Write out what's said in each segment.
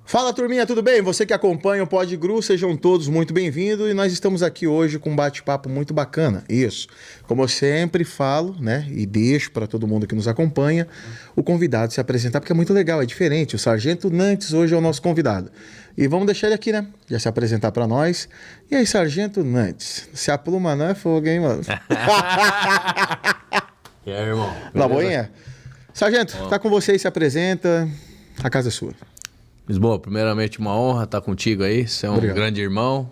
Fala, turminha, tudo bem? Você que acompanha o Pod Gru, sejam todos muito bem-vindos e nós estamos aqui hoje com um bate-papo muito bacana. Isso. Como eu sempre falo, né, e deixo para todo mundo que nos acompanha, o convidado se apresentar, porque é muito legal, é diferente. O Sargento Nantes hoje é o nosso convidado. E vamos deixar ele aqui, né? Já se apresentar para nós. E aí, Sargento Nantes, se a pluma não é fogo, hein, mano? E aí, irmão? Na boinha? Sargento, tá com você e se apresenta. A casa é sua. Lisboa, primeiramente uma honra estar contigo aí. Você é um Obrigado. grande irmão.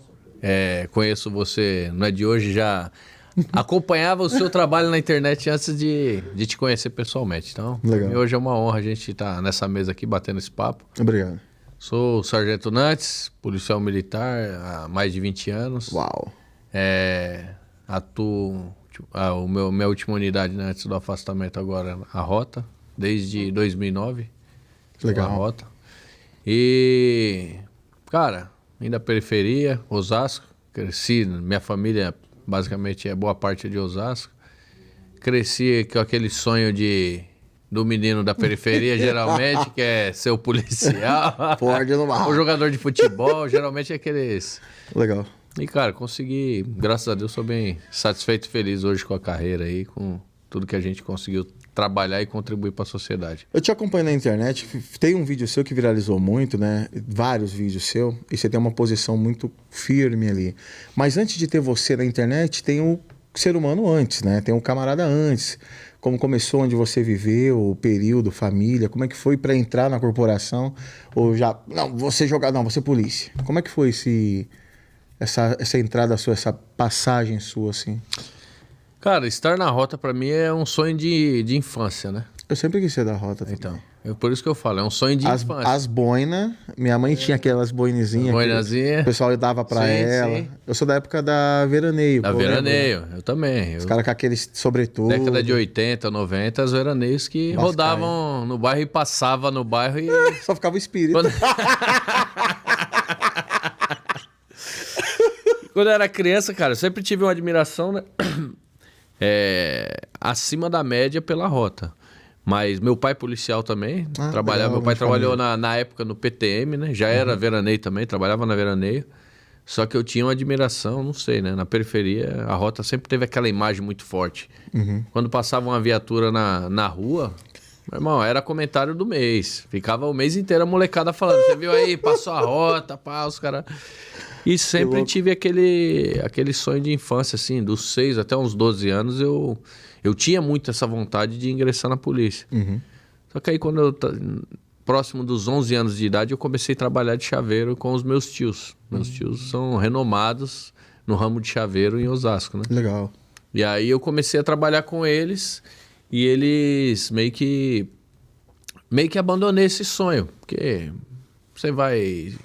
Conheço você, não é de hoje, já acompanhava o seu trabalho na internet antes de te conhecer pessoalmente. Então, Legal. hoje é uma honra a gente estar nessa mesa aqui batendo esse papo. Obrigado. Sou o Sargento Nantes, policial militar há mais de 20 anos. Uau. Atuo, minha última unidade, né, antes do afastamento agora, a Rota, desde 2009. Legal. A Rota. E, cara, vim da periferia, Osasco, cresci, minha família basicamente é boa parte de Osasco. Cresci com aquele sonho do menino da periferia, geralmente, que é ser o policial, Pode no mal. o jogador de futebol, geralmente é aqueles... Legal. E, cara, consegui, graças a Deus, sou bem satisfeito e feliz hoje com a carreira aí, com tudo que a gente conseguiu trabalhar e contribuir para a sociedade. Eu te acompanho na internet, tem um vídeo seu que viralizou muito, né? Vários vídeos seu, e você tem uma posição muito firme ali. Mas antes de ter você na internet, tem o ser humano antes, né? Tem um camarada antes. Como começou, onde você viveu, o período, família, como é que foi para entrar na corporação? Ou já, não, você jogar, não, você polícia. Como é que foi essa entrada sua, essa passagem sua, assim? Cara, estar na Rota pra mim é um sonho de infância, né? Eu sempre quis ser da Rota também. Então, por isso que eu falo, é um sonho de infância. As boinas, minha mãe tinha aquelas boinezinhas. Boinazinha. O pessoal dava pra Sim, ela. sim. Eu sou da época da veraneio. Da pô, lembra? veraneio, eu também. Os caras com aqueles sobretudo. Década de 80, 90, os veraneios que Bascaia. rodavam no bairro e passavam no bairro e... Só ficava o espírito. Quando eu era criança, cara, eu sempre tive uma admiração, né? Acima da média pela Rota. Mas meu pai policial também, legal, meu pai de trabalhou família. na época no PTM, né? Já era veraneio também, trabalhava na veraneio. Só que eu tinha uma admiração, não sei, né? Na periferia, a Rota sempre teve aquela imagem muito forte. Quando passava uma viatura na rua, meu irmão, era comentário do mês. Ficava o mês inteiro a molecada falando, você viu aí, passou a Rota, pá, os caras... E sempre tive aquele sonho de infância, assim, dos 6 até uns 12 anos, eu tinha muito essa vontade de ingressar na polícia. Só que aí quando próximo dos 11 anos de idade, eu comecei a trabalhar de chaveiro com os meus tios. Meus tios são renomados no ramo de chaveiro em Osasco, né? Legal. E aí eu comecei a trabalhar com eles e eles meio que abandonei esse sonho, porque você vai...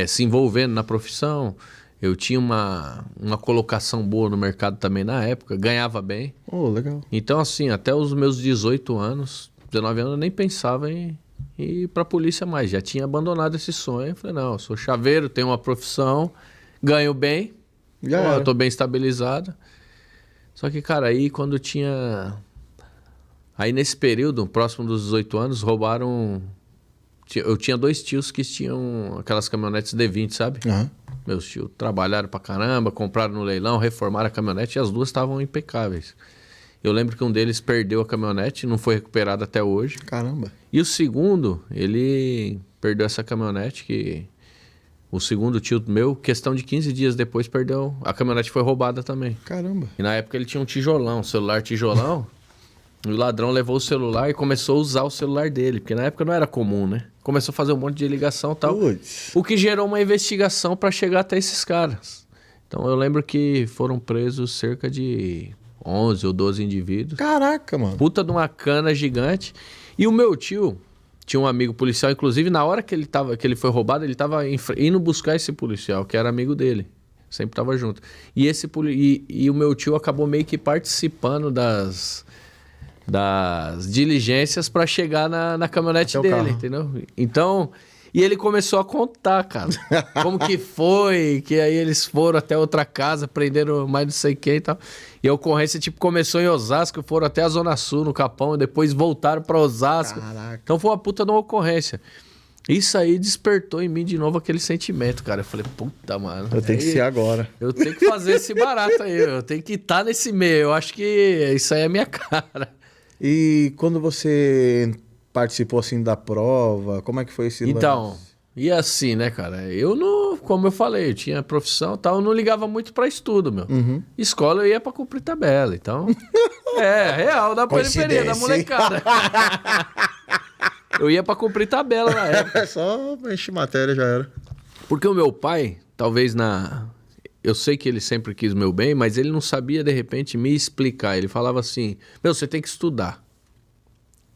se envolvendo na profissão. Eu tinha uma colocação boa no mercado também na época, ganhava bem. Oh, legal. Então, assim, até os meus 18 anos, 19 anos, eu nem pensava em ir pra polícia mais. Já tinha abandonado esse sonho. Eu falei, não, eu sou chaveiro, tenho uma profissão, ganho bem, eu tô bem estabilizado. Só que, cara, aí quando eu tinha... Aí nesse período, próximo dos 18 anos, roubaram... Eu tinha 2 tios que tinham aquelas caminhonetes D20, sabe? Meus tios trabalharam pra caramba, compraram no leilão, reformaram a caminhonete e as 2 estavam impecáveis. Eu lembro que um deles perdeu a caminhonete, não foi recuperado até hoje. Caramba. E o segundo, ele perdeu essa caminhonete que... O segundo tio meu, questão de 15 dias depois, perdeu... A caminhonete foi roubada também. Caramba. E na época ele tinha um tijolão, um celular tijolão. O ladrão levou o celular e começou a usar o celular dele, porque na época não era comum, né? Começou a fazer um monte de ligação e tal. Puts. O que gerou uma investigação para chegar até esses caras. Então eu lembro que foram presos cerca de 11 ou 12 indivíduos. Caraca, mano. Puta de uma cana gigante. E o meu tio tinha um amigo policial, inclusive na hora que ele foi roubado, ele tava indo buscar esse policial, que era amigo dele. Sempre tava junto. E o meu tio acabou meio que participando das diligências para chegar na caminhonete Até o dele, carro. entendeu? Então, e ele começou a contar, cara, como que foi, que aí eles foram até outra casa, prenderam mais não sei quem e tal. E a ocorrência, tipo, começou em Osasco, foram até a Zona Sul, no Capão, e depois voltaram para Osasco. Caraca. Então foi uma puta de uma ocorrência. Isso aí despertou em mim de novo aquele sentimento, cara. Eu falei, puta, mano. Eu tenho que ser agora. Eu tenho que fazer esse barato aí. Eu tenho que estar nesse meio. Eu acho que isso aí é a minha cara. E quando você participou assim da prova, como é que foi esse Então, lance? e assim, né, cara? Eu não, como eu falei, eu tinha profissão e tal, eu não ligava muito pra estudo, meu. Escola eu ia pra cumprir tabela, então... real, da periferia, da molecada. Eu ia pra cumprir tabela na época. Só encher matéria já era. Porque o meu pai, talvez eu sei que ele sempre quis o meu bem, mas ele não sabia, de repente, me explicar. Ele falava assim, você tem que estudar.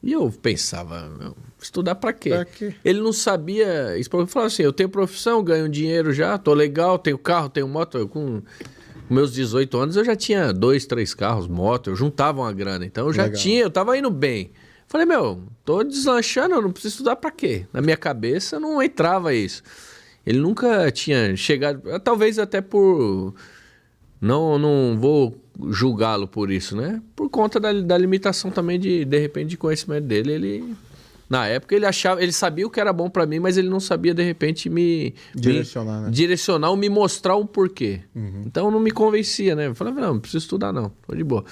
E eu pensava, estudar pra quê? Pra quê? Ele não sabia... Ele falava assim, eu tenho profissão, ganho dinheiro já, tô legal, tenho carro, tenho moto. Com meus 18 anos eu já tinha 2, 3 carros, moto, eu juntava uma grana. Então eu já eu tava indo bem. Falei, tô deslanchando, eu não preciso estudar pra quê? Na minha cabeça não entrava isso. Ele nunca tinha chegado, talvez até por... Não vou julgá-lo por isso, né? Por conta da limitação também de repente, de conhecimento dele. Ele, na época, ele sabia o que era bom pra mim, mas ele não sabia, de repente, direcionar ou me mostrar o porquê. Então, não me convencia, né? Eu falei, não preciso estudar não, tô de boa.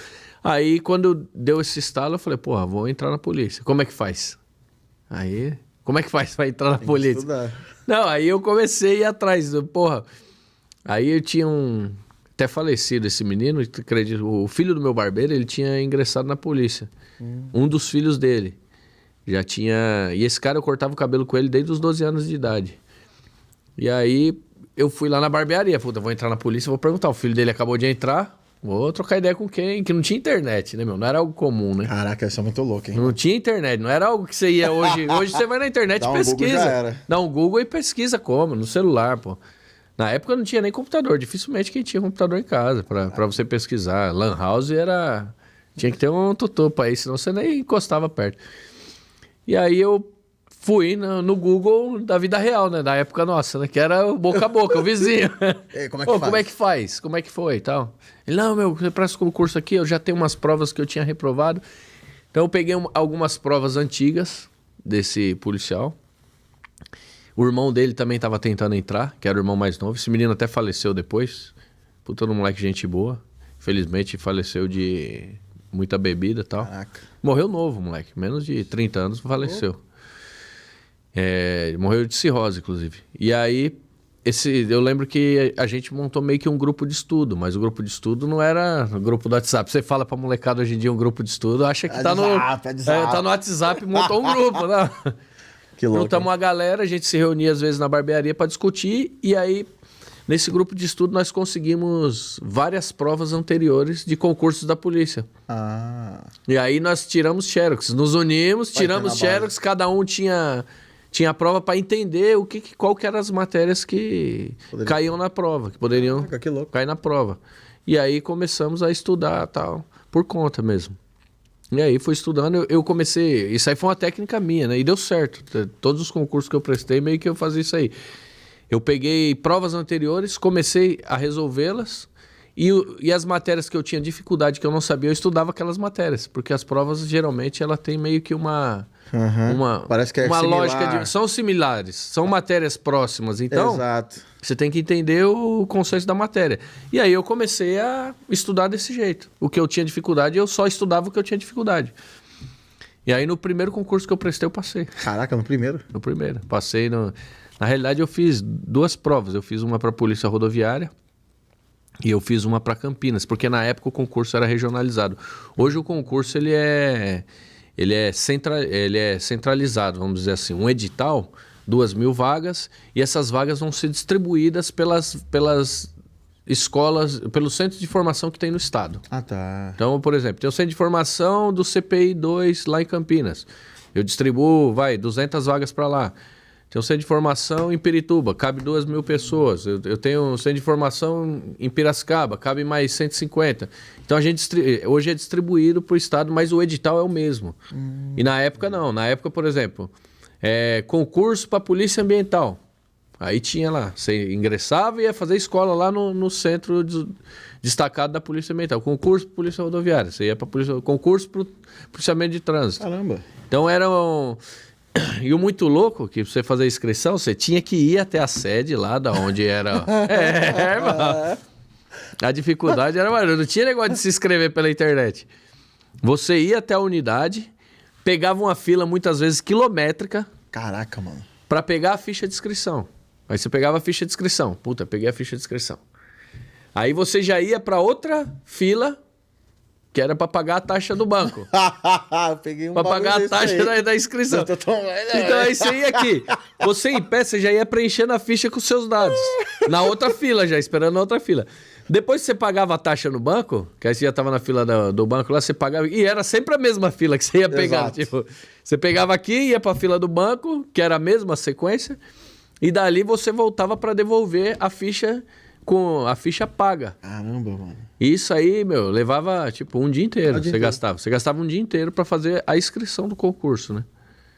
Aí, quando deu esse estalo, eu falei, porra, vou entrar na polícia. Como é que faz? Aí, como é que faz pra entrar na polícia? Estudar. Não, aí eu comecei a ir atrás, porra. Aí eu tinha até falecido esse menino, acredito, o filho do meu barbeiro, ele tinha ingressado na polícia. Um dos filhos dele. Já tinha... E esse cara, eu cortava o cabelo com ele desde os 12 anos de idade. E aí, eu fui lá na barbearia. Puta, vou entrar na polícia, vou perguntar. O filho dele acabou de entrar, vou trocar ideia com quem? Que não tinha internet, né, meu? Não era algo comum, né? Caraca, isso é muito louco, hein? Não tinha internet, não era algo que você ia hoje. Hoje você vai na internet e pesquisa. Dá um Google e pesquisa como? No celular, pô. Na época não tinha nem computador, dificilmente quem tinha computador em casa pra você pesquisar. Lan House era... Tinha que ter um tutor pra isso, senão você nem encostava perto. E aí eu fui no Google da vida real, né? Da época nossa, né? Que era o boca a boca, o vizinho. E como é que faz? Como é que foi e tal? Ele, não, você presta concurso aqui, eu já tenho umas provas que eu tinha reprovado. Então eu peguei algumas provas antigas desse policial. O irmão dele também estava tentando entrar, que era o irmão mais novo. Esse menino até faleceu depois. Puta, um moleque gente boa. Infelizmente faleceu de muita bebida e tal. Caraca. Morreu novo, moleque. Menos de 30 anos faleceu. Morreu de cirrose, inclusive. E aí, eu lembro que a gente montou meio que um grupo de estudo, mas o grupo de estudo não era o grupo do WhatsApp. Você fala pra molecada hoje em dia um grupo de estudo, acha que tá no WhatsApp, montou um grupo, né? Que louco. Juntamos a galera, a gente se reunia às vezes na barbearia para discutir, e aí nesse grupo de estudo nós conseguimos várias provas anteriores de concursos da polícia. E aí nós tiramos xerox, nos unimos, tiramos xerox, cada um tinha a prova para entender qual que eram as matérias que caíam na prova, que poderiam cair na prova. E aí começamos a estudar tal, por conta mesmo. E aí fui estudando, eu comecei... Isso aí foi uma técnica minha, né? E deu certo. Todos os concursos que eu prestei, meio que eu fazia isso aí. Eu peguei provas anteriores, comecei a resolvê-las. E as matérias que eu tinha dificuldade, que eu não sabia, eu estudava aquelas matérias. Porque as provas, geralmente, ela tem meio que uma Parece que é uma similar. lógica são similares, são matérias próximas. Então, você tem que entender o conceito da matéria. E aí eu comecei a estudar desse jeito. O que eu tinha dificuldade, eu só estudava o que eu tinha dificuldade. E aí no primeiro concurso que eu prestei, eu passei. Caraca, no primeiro? No primeiro. Passei no... Na realidade, eu fiz 2 provas. Eu fiz uma para a Polícia Rodoviária e eu fiz uma para Campinas, porque na época o concurso era regionalizado. Hoje o concurso ele é centralizado, vamos dizer assim. Um edital, 2.000 vagas, e essas vagas vão ser distribuídas pelas escolas, pelos centros de formação que tem no estado. Tá. Então, por exemplo, tem o centro de formação do CPI 2 lá em Campinas. Eu distribuo, 200 vagas para lá. Tem o centro de formação em Pirituba, cabe 2.000 pessoas. Eu tenho um centro de formação em Piracicaba, cabe mais 150. Então, hoje é distribuído para o estado, mas o edital é o mesmo. E na época, não. Na época, por exemplo, concurso para Polícia Ambiental. Aí tinha lá, você ingressava e ia fazer escola lá no centro destacado da Polícia Ambiental. Concurso para Polícia Rodoviária, você ia para concurso para Policiamento de Trânsito. Caramba. Então E o muito louco, que pra você fazer a inscrição, você tinha que ir até a sede lá da onde era... mano. A dificuldade era, mano, não tinha negócio de se inscrever pela internet. Você ia até a unidade, pegava uma fila muitas vezes quilométrica. Caraca, mano. Pra pegar a ficha de inscrição. Aí você pegava a ficha de inscrição. Puta, peguei a ficha de inscrição. Aí você já ia pra outra fila, que era pra pagar a taxa do banco. Peguei um pra pagar a taxa da inscrição. Então aí você ia aqui. Você em pé, você já ia preenchendo a ficha com os seus dados. Na outra fila já, esperando na outra fila. Depois que você pagava a taxa no banco, que aí você já tava na fila do banco lá, você pagava... E era sempre a mesma fila que você ia pegar. Exato. Tipo, você pegava aqui, ia pra fila do banco, que era a mesma sequência, e dali você voltava pra devolver a ficha com a ficha paga. Caramba, mano. Isso aí, meu, levava tipo um dia inteiro. dia Você inteiro. gastava. Você gastava um dia inteiro pra fazer a inscrição do concurso, né?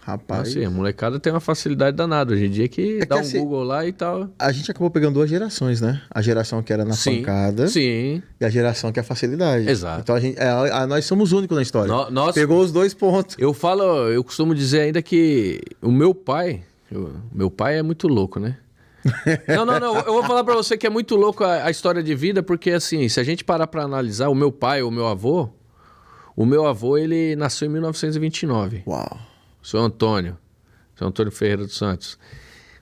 Rapaz. Assim, a molecada tem uma facilidade danada. Hoje em dia que que dá um assim, Google lá e tal. A gente acabou pegando duas gerações, né? A geração que era na pancada Sim. e a geração que é a facilidade. Exato. Então nós somos únicos na história. Nós, Pegou os dois pontos. eu costumo dizer ainda que o meu pai é muito louco, né? Não. Eu vou falar pra você que é muito louco a história de vida, porque assim, se a gente parar pra analisar o meu pai, o meu avô, ele nasceu em 1929. Uau. O seu Antônio Ferreira dos Santos.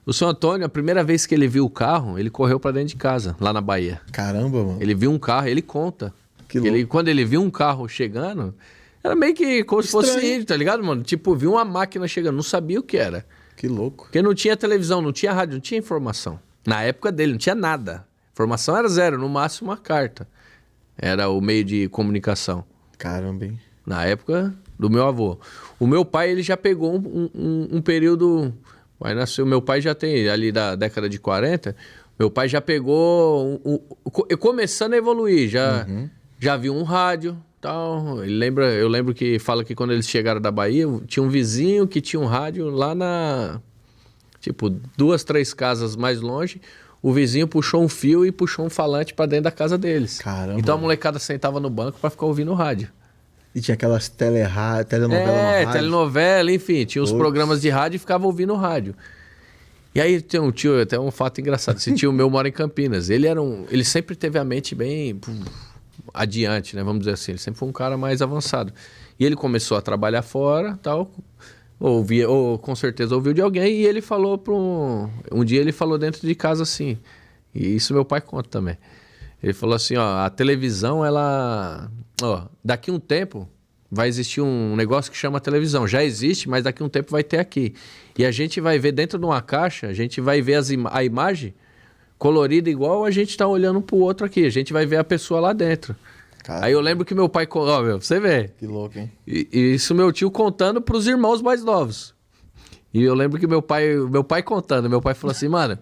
O seu Antônio, a primeira vez que ele viu o carro, ele correu pra dentro de casa, lá na Bahia. Caramba, mano. Ele viu um carro, ele conta. Que louco. Quando ele viu um carro chegando, era meio que como se fosse índio, tá ligado, mano? Tipo, viu uma máquina chegando, não sabia o que era. Que louco. Porque não tinha televisão, não tinha rádio, não tinha informação. Na época dele, não tinha nada. Informação era zero, no máximo uma carta. Era o meio de comunicação. Caramba, hein? Na época do meu avô. O meu pai, ele já pegou um período... Aí nasceu, meu pai já tem, ali da década de 40, meu pai já pegou... começando a evoluir, já viu um rádio, tal. Eu lembro que fala que quando eles chegaram da Bahia, tinha um vizinho que tinha um rádio lá na... Tipo, 2, 3 casas mais longe. O vizinho puxou um fio e puxou um falante pra dentro da casa deles. Caramba. Então a molecada sentava no banco pra ficar ouvindo o rádio. E tinha aquelas telenovelas no rádio. Telenovela, enfim. Tinha os programas de rádio e ficava ouvindo o rádio. E aí tem um tio, até um fato engraçado. Esse tio meu mora em Campinas. Ele sempre teve a mente bem adiante, né? Vamos dizer assim. Ele sempre foi um cara mais avançado. E ele começou a trabalhar fora, tal. Ou com certeza ouviu de alguém. E ele falou um dia ele falou dentro de casa assim. E isso meu pai conta também. Ele falou assim, ó, a televisão, ela... Ó, daqui um tempo vai existir um negócio que chama televisão. Já existe, mas daqui um tempo vai ter aqui. E a gente vai ver dentro de uma caixa, a gente vai ver a imagem colorida igual a gente tá olhando pro outro aqui. A gente vai ver a pessoa lá dentro. Caramba. Aí eu lembro que meu pai... Ó, meu, você vê. Que louco, hein? E isso meu tio contando pros irmãos mais novos. E eu lembro que meu pai contando. Meu pai falou assim, mano...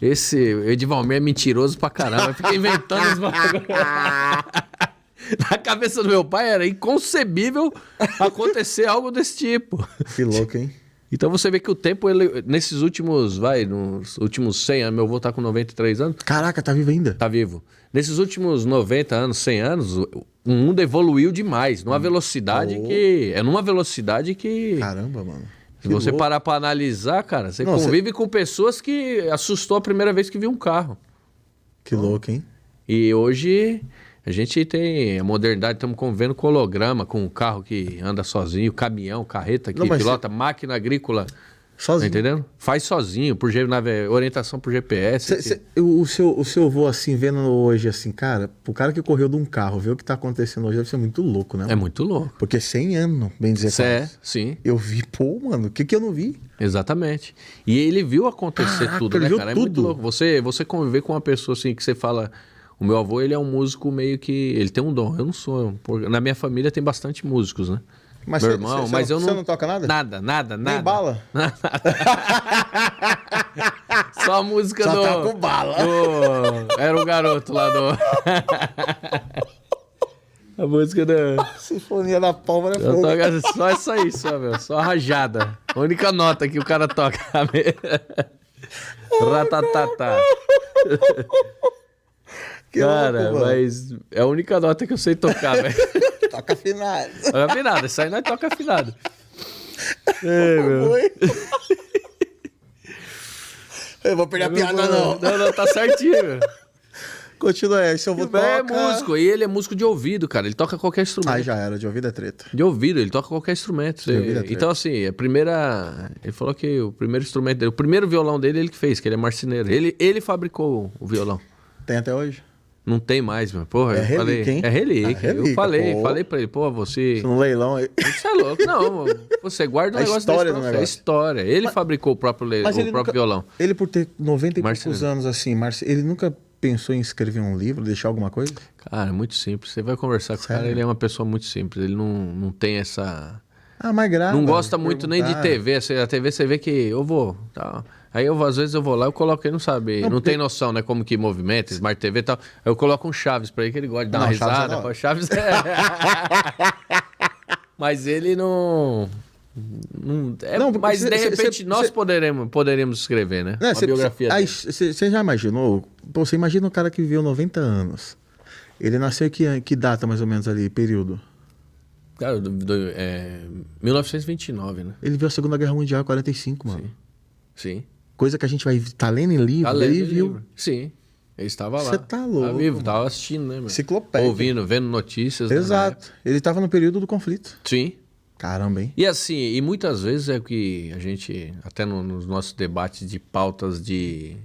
Esse Edivalmer é mentiroso pra caramba. Fica inventando os bagulhos. Na cabeça do meu pai era inconcebível acontecer algo desse tipo. Que louco, hein? Então você vê que o tempo, nos últimos 100 anos, meu avô tá com 93 anos. Caraca, tá vivo ainda? Tá vivo. Nesses últimos 90 anos, 100 anos, o mundo evoluiu demais. Numa velocidade que... Caramba, mano. Se você parar pra analisar, cara, você convive com pessoas que assustou a primeira vez que viu um carro. Que louco, hein? E hoje a gente tem a modernidade, estamos convivendo com holograma, com um carro que anda sozinho, caminhão, carreta que pilota, máquina agrícola. Sozinho. Tá entendendo? Faz sozinho, orientação por GPS. O seu avô, assim, vendo hoje, assim, cara, o cara que correu de um carro, ver o que tá acontecendo hoje, deve ser muito louco, né? É muito louco. Porque 100 anos, bem dizer. Sim. Eu vi, pô, mano, o que eu não vi? Exatamente. E ele viu acontecer tudo, né, cara? É muito louco. Você conviver com uma pessoa assim que você fala... O meu avô, ele é um músico meio que... Ele tem um dom. Eu não sou... Na minha família tem bastante músicos, né? Mas meu irmão, mas eu não... Você não toca nada? Nada. Nem bala? Só a música Só toca bala. Era um garoto lá do... A música da... Sinfonia da Pólvora é fogo. Só isso aí, meu. Só a rajada. A única nota que o cara toca. Ratatatá. Cara, louco, mas é a única nota que eu sei tocar, velho. Toca afinado. Toca afinado. Isso aí não é toca afinado. meu. Eu vou perder a piada, não. Não, tá certinho, meu. Continua aí, se eu vou tocar... É músico, e ele é músico de ouvido, cara. Ele toca qualquer instrumento. Aí já era, de ouvido é treta. De ouvido, ele toca qualquer instrumento. De ouvido é treta. Então, assim, a primeira... Ele falou que o primeiro instrumento dele, o primeiro violão dele, ele que fez, que ele é marceneiro. Ele fabricou o violão. Tem até hoje? Não tem mais, meu. Porra, É eu falei. relíquia, hein? É relíquia. É relíquia, Eu falei pô. pra ele, pô, você. No leilão aí. Você é louco. Não, você guarda um A negócio história desse do pra você. É negócio. história. Ele fabricou o próprio, Mas ele o próprio violão. Ele, por ter 90 e poucos Marceneiro. anos assim, ele nunca pensou em escrever um livro, deixar alguma coisa? Cara, é muito simples. Você vai conversar com o cara, Sério? ele é uma pessoa muito simples. Ele não tem essa. Ah, mas grava. Não gosta muito nem de perguntar. TV. A TV você vê que eu vou. Tá. Aí às vezes eu vou lá, eu coloco, ele não sabe, não tem noção, né, como que movimenta, Smart TV e tal. Aí eu coloco um Chaves pra ele, que ele gosta de dar uma Não, Chaves é risada. da hora. Chaves Mas ele não... Não, porque mas de repente cê- nós cê- poderíamos escrever, né? Né, Uma biografia aí, dele. você já imaginou? Pô, você imagina um cara que viveu 90 anos. Ele nasceu que data, mais ou menos, ali, período? Cara, 1929, né? Ele viu a Segunda Guerra Mundial em 45, mano. Sim. Coisa que a gente vai tá lendo em livro, Tá lendo ele o viu. livro. Sim. Ele estava lá. Você tá louco, Tá vivo, mano. tava assistindo, né, meu? Enciclopédia. Ouvindo, vendo notícias. né, na época. Exato. Ele tava no período do conflito. Sim. Caramba, hein? E assim, e muitas vezes é o que a gente, até nos nossos debates de pautas de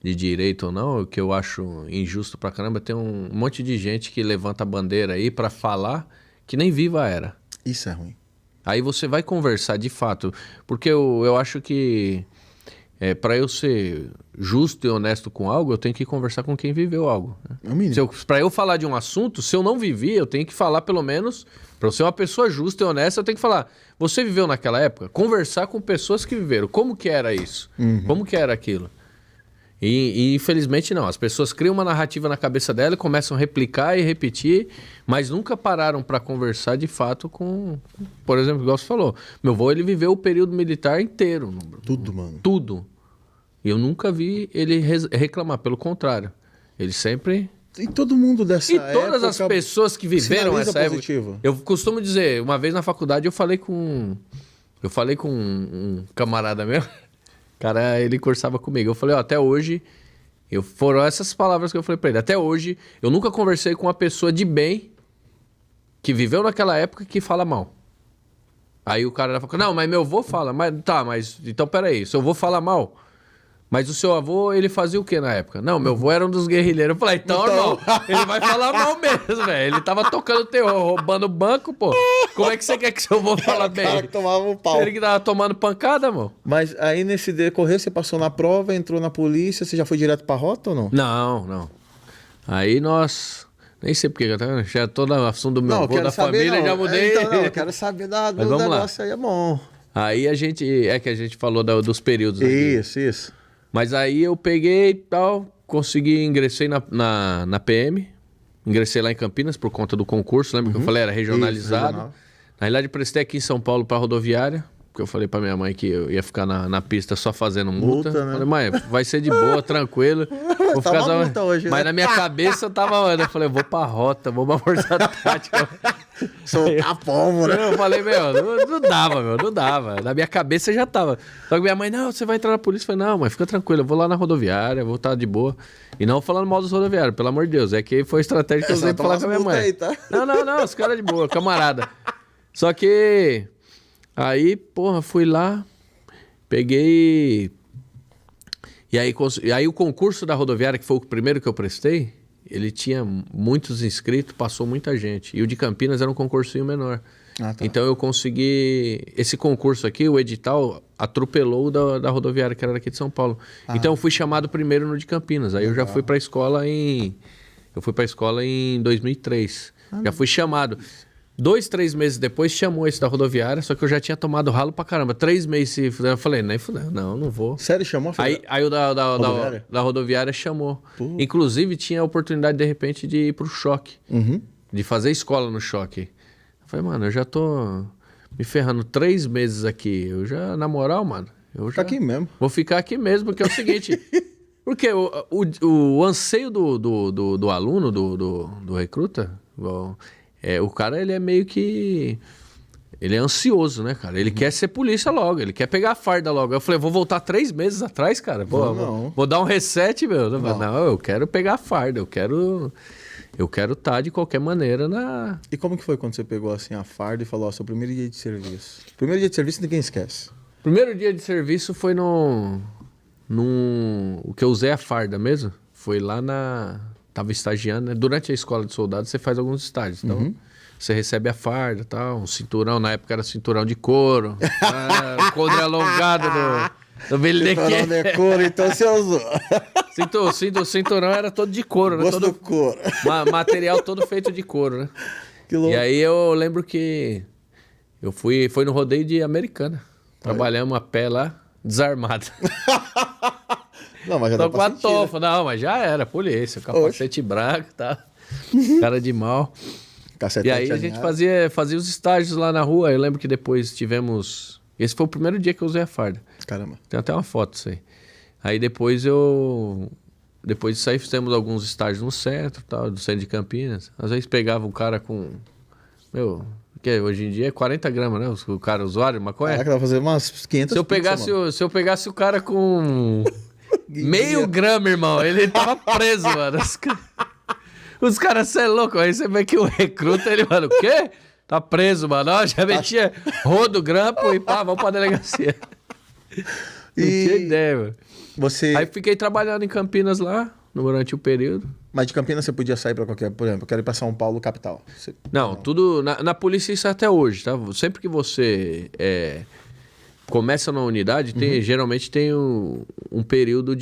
direito ou não, o que eu acho injusto pra caramba, tem um monte de gente que levanta a bandeira aí pra falar que nem viva era. Isso é ruim. Aí você vai conversar de fato, porque eu acho que para eu ser justo e honesto com algo, eu tenho que conversar com quem viveu algo. Né? É o mínimo. Para eu falar de um assunto, se eu não vivi, eu tenho que falar pelo menos, para eu ser uma pessoa justa e honesta, eu tenho que falar, você viveu naquela época? Conversar com pessoas que viveram, como que era isso? Como que era aquilo? E infelizmente não, as pessoas criam uma narrativa na cabeça dela e começam a replicar e repetir, mas nunca pararam para conversar de fato com, por exemplo, igual você falou, meu avô ele viveu o período militar inteiro. Tudo, mano. Tudo. E eu nunca vi ele reclamar, pelo contrário. Ele sempre... E todo mundo dessa E todas as época pessoas que viveram sinaliza essa positivo. época... Eu costumo dizer, uma vez na faculdade eu falei com um camarada meu, cara, ele cursava comigo. Eu falei, ó, até hoje, foram essas palavras que eu falei pra ele. Até hoje, eu nunca conversei com uma pessoa de bem que viveu naquela época que fala mal. Aí o cara falou, não, mas meu avô fala. Mas então peraí, seu avô fala mal? Mas o seu avô, ele fazia o que na época? Não, meu avô era um dos guerrilheiros. Eu falei, então, irmão, ele vai falar mal mesmo, velho. Ele tava tocando terror, roubando banco, pô. Como é que você quer que seu avô fala bem? O cara que tomava um pau. Ele que tava tomando pancada, mano? Mas aí nesse decorrer, você passou na prova, entrou na polícia, você já foi direto pra rota ou não? Não. Aí nós... Nem sei porque, já todo o assunto do meu avô, quero da saber, família, não. já mudei. Então, não, eu quero saber do Mas vamos lá. negócio aí, é bom. Aí a gente... É que a gente falou dos períodos. Né? Isso. Mas aí eu peguei e tal, ingressei na PM, ingressei lá em Campinas por conta do concurso, lembra que eu falei, era regionalizado. Isso, regional. Na realidade, prestei aqui em São Paulo para rodoviária, porque eu falei para minha mãe que eu ia ficar na pista só fazendo multa. Multa, né? Falei, mãe, vai ser de boa, tranquilo. Vou Tá ficar uma multa hoje, né? Mas na minha cabeça eu tava, eu falei, eu vou pra rota, vou pra força tática. Soltar pólvora. Eu falei, não dava, não dava. Na minha cabeça já tava. Só que minha mãe, não, você vai entrar na polícia. Eu falei, não, mãe, fica tranquilo, eu vou lá na rodoviária, vou estar de boa. E não falando mal dos rodoviários, pelo amor de Deus. É que foi a estratégia que eu usei pra falar com a minha mãe. Aí, tá? Não, os caras de boa, camarada. Só que aí, porra, fui lá, peguei... E aí o concurso da rodoviária, que foi o primeiro que eu prestei, ele tinha muitos inscritos, passou muita gente. E o de Campinas era um concursinho menor. Ah, tá. Então eu consegui... Esse concurso aqui, o edital, atropelou o da rodoviária, que era daqui de São Paulo. Então eu fui chamado primeiro no de Campinas. Aí eu já fui pra escola em... Eu fui pra escola em 2003. Já fui chamado. 2, 3 meses depois chamou esse da rodoviária, só que eu já tinha tomado ralo pra caramba. 3 meses, eu falei, nem fudeu, não vou. Sério, chamou? Aí o Rodoviária? da rodoviária chamou. Pô. Inclusive tinha a oportunidade, de repente, de ir pro choque. Uhum. De fazer escola no choque. Eu falei, mano, eu já tô me ferrando 3 meses aqui. Eu já, na moral, mano, eu já... Tá aqui mesmo. Vou ficar aqui mesmo, porque é o seguinte... Porque o anseio do aluno, do recruta, o cara, ele é meio que... ele é ansioso, né, cara? Ele quer ser polícia logo, ele quer pegar a farda logo. Eu falei, vou voltar 3 meses atrás, cara. Pô, vou dar um reset, meu. Não, eu quero pegar a farda, eu quero estar de qualquer maneira na... E como que foi quando você pegou assim a farda e falou, ó, seu primeiro dia de serviço? Primeiro dia de serviço ninguém esquece. Primeiro dia de serviço foi o que eu usei a farda mesmo. Foi lá tava estagiando, né? Durante a escola de soldado você faz alguns estágios, então... Você recebe a farda e tal, um cinturão, na época era cinturão de couro, couro alongado do Belineque. Cinturão de couro, então você usou. O cinturão era todo de couro, né? Gosto do couro. Material todo feito de couro, né? Que louco. E aí eu lembro que foi no rodeio de Americana. Trabalhamos a pé lá, desarmado. Não, mas já dá Tô com a pra sentir, né? tofa, não, mas já era, polícia, capacete branco e tal, cara de mal. Cacetete E aí a gente fazia os estágios lá na rua. Eu lembro que depois tivemos... Esse foi o primeiro dia que eu usei a farda. Caramba. Tem até uma foto disso aí. Aí depois disso aí fizemos alguns estágios no centro, tal, do centro de Campinas. Às vezes pegava um cara com... que hoje em dia é 40 gramas, né? O cara usuário, maconha. Caraca, dá pra fazer umas 500 Se eu pegasse o cara com meio grama, irmão, ele tava preso, mano. Os caras, você é louco, aí você vê que o recruta, ele, mano, o quê? Tá preso, mano. Ó, já metia rodo, grampo e pá, vamos pra delegacia. Não tinha ideia, mano. Aí fiquei trabalhando em Campinas lá, durante o período. Mas de Campinas você podia sair pra qualquer... Por exemplo, eu quero ir pra São Paulo, capital. Não, tudo... Na polícia isso é até hoje, tá? Sempre que você começa na unidade, geralmente tem um período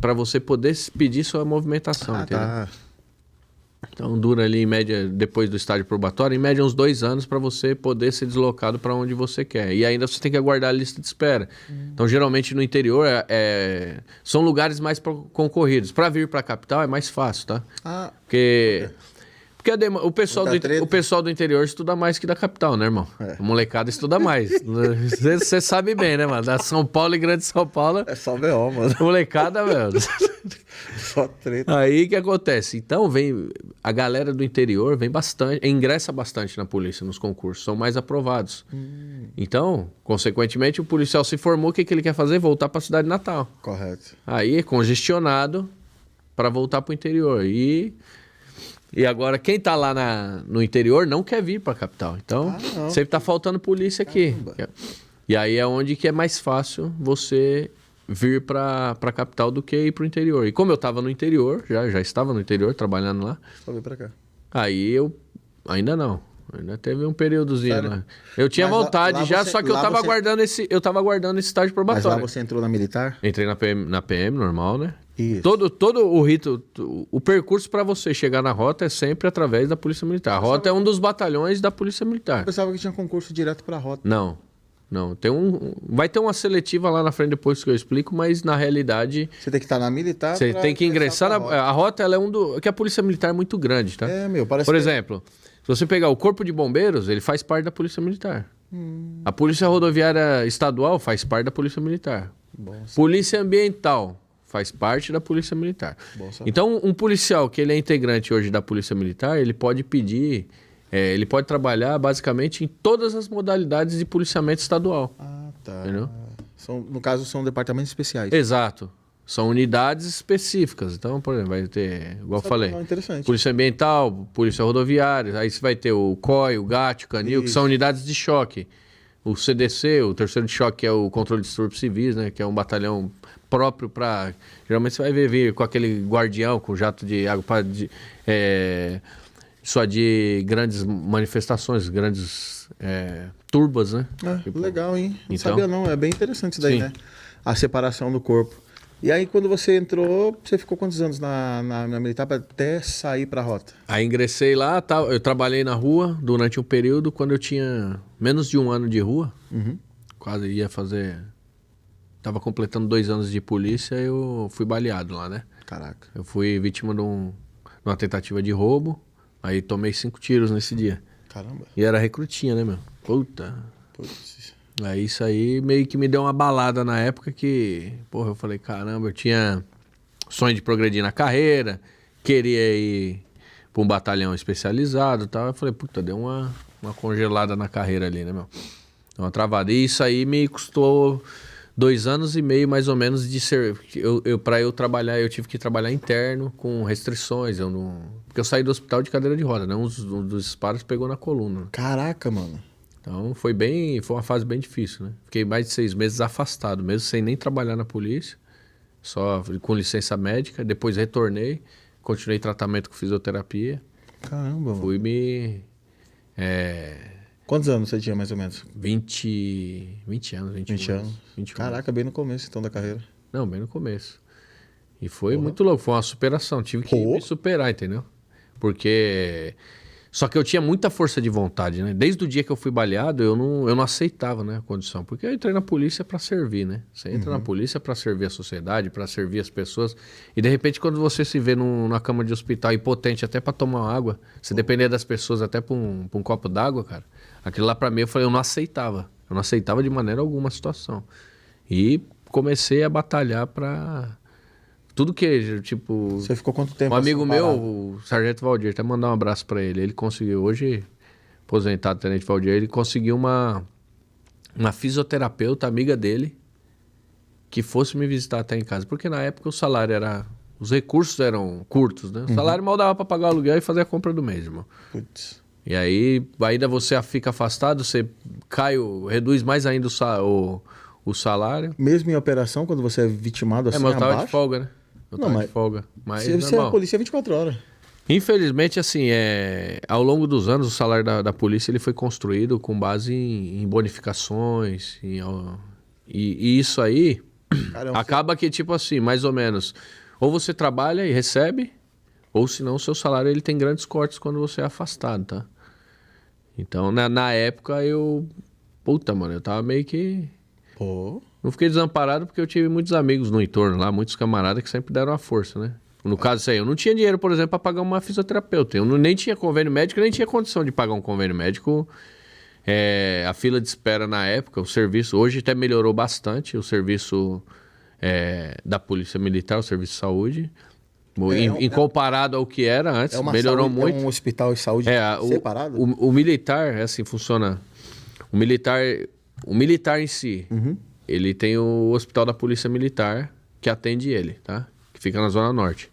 pra você poder pedir sua movimentação, entendeu? Tá. Então dura ali, em média, depois do estágio probatório, em média uns 2 anos para você poder ser deslocado para onde você quer. E ainda você tem que aguardar a lista de espera. Então, geralmente no interior são lugares mais concorridos. Para vir para a capital é mais fácil, tá? Porque o pessoal do interior estuda mais que da capital, né, irmão? A molecada estuda mais. Você sabe bem, né, mano? Da São Paulo e Grande São Paulo... É só B.O., mano. Molecada, velho... Só treta. Aí o que acontece? Então a galera do interior vem bastante, ingressa bastante na polícia, nos concursos, são mais aprovados. Então, consequentemente, o policial se formou, o que ele quer fazer? Voltar para a cidade natal. Correto. Aí é congestionado para voltar para o interior. E agora, quem tá lá no interior não quer vir para a capital. Então, sempre tá faltando polícia aqui. Caramba. E aí é onde que é mais fácil você vir para a capital do que ir para o interior. E como eu estava no interior, já estava no interior trabalhando lá. Só vir para cá. Aí ainda não. Ainda teve um períodozinho lá. Eu tinha vontade lá você, só que eu estava aguardando esse estágio probatório. Mas lá você entrou na militar? Entrei na PM normal, né? Isso. Todo o rito, o percurso para você chegar na rota é sempre através da Polícia Militar. A rota é um dos batalhões da Polícia Militar. Eu pensava que tinha concurso direto para a rota. Não. Vai ter uma seletiva lá na frente depois que eu explico, mas na realidade... Você tem que estar na militar. Você tem que ingressar na rota. A rota ela é que a Polícia Militar é muito grande, tá? Parece Por exemplo, se você pegar o Corpo de Bombeiros, ele faz parte da Polícia Militar. A Polícia Rodoviária Estadual faz parte da Polícia Militar. Polícia Ambiental faz parte da Polícia Militar. Então, um policial que ele é integrante hoje da Polícia Militar, ele pode pedir... ele pode trabalhar basicamente em todas as modalidades de policiamento estadual. Tá. Entendeu? No caso, são departamentos especiais. Exato. São unidades específicas. Então, por exemplo, vai ter, igual eu falei, Polícia Ambiental, Polícia Rodoviária, aí você vai ter o COI, o GAT, o CANIL, que são unidades de choque. O CDC, o terceiro de choque, que é o controle de distúrbios civis, né? Que é um batalhão próprio para... Geralmente você vai vir com aquele guardião, com jato de água para... Só de grandes manifestações, grandes turbas, né? Legal, hein? Não sabia não, é bem interessante isso daí, né? A separação do corpo. E aí, quando você entrou, você ficou quantos anos na militar até sair para a rota? Aí ingressei lá, eu trabalhei na rua durante um período, quando eu tinha menos de 1 ano de rua, quase ia fazer... Tava completando 2 anos de polícia, eu fui baleado lá, né? Caraca. Eu fui vítima de uma tentativa de roubo. Aí tomei 5 tiros nesse dia. Caramba. E era recrutinha, né, meu? Puta. Putz. Aí isso aí meio que me deu uma balada na época que... Porra, eu falei, caramba, eu tinha sonho de progredir na carreira, queria ir pra um batalhão especializado e tal. Eu falei, puta, deu uma uma congelada na carreira ali, né, meu? Uma travada. E isso aí me custou 2 anos e meio, mais ou menos, de ser... Pra eu trabalhar, eu tive que trabalhar interno, com restrições. Porque eu saí do hospital de cadeira de roda, né? Um dos disparos pegou na coluna. Caraca, mano. Então, foi uma fase bem difícil, né? Fiquei mais de 6 meses afastado, mesmo sem nem trabalhar na polícia. Só com licença médica. Depois retornei, continuei tratamento com fisioterapia. Caramba, mano. Fui me... Quantos anos você tinha, mais ou menos? 20 anos, 20 anos. 21 Caraca, bem no começo, então, da carreira. Não, bem no começo. E foi muito louco, foi uma superação. Tive que me superar, entendeu? Porque... Só que eu tinha muita força de vontade, né? Desde o dia que eu fui baleado, eu não aceitava, né, a condição. Porque eu entrei na polícia para servir, né? Você entra na polícia para servir a sociedade, para servir as pessoas. E de repente, quando você se vê na cama de hospital, impotente até para tomar água, se depender das pessoas até para um copo d'água, cara, aquilo lá para mim, eu não aceitava. Eu não aceitava de maneira alguma a situação. E comecei a batalhar para... Tudo que, tipo... Você ficou quanto tempo? Um amigo meu, o Sargento Valdir, até mandar um abraço pra ele. Ele conseguiu, hoje, aposentado, Tenente Valdir, ele conseguiu uma fisioterapeuta, amiga dele, que fosse me visitar até em casa. Porque na época o salário era... Os recursos eram curtos, né? O salário mal dava pra pagar o aluguel e fazer a compra do mês, irmão. Putz. E aí, ainda você fica afastado, você reduz mais ainda o salário. Mesmo em operação, quando você é vitimado assim, Mas eu tava abaixo? de folga, né? Eu tava de folga. Mas você é polícia 24 horas. Infelizmente, assim, ao longo dos anos, o salário da polícia ele foi construído com base em bonificações. E isso aí acaba que, tipo assim, mais ou menos, ou você trabalha e recebe, ou senão o seu salário ele tem grandes cortes quando você é afastado, tá? Então, na época, puta, mano, eu tava meio que... Pô... Não fiquei desamparado porque eu tive muitos amigos no entorno lá, muitos camaradas que sempre deram a força, né? No caso isso aí, eu não tinha dinheiro, por exemplo, para pagar uma fisioterapeuta. Eu nem tinha convênio médico, nem tinha condição de pagar um convênio médico. A fila de espera na época, o serviço, hoje até melhorou bastante, o serviço da Polícia Militar, o serviço de saúde. Em comparado ao que era antes, melhorou muito. É um hospital de saúde separado? O militar, assim, funciona. O militar em si... Ele tem o hospital da Polícia Militar que atende ele, tá? Que fica na Zona Norte.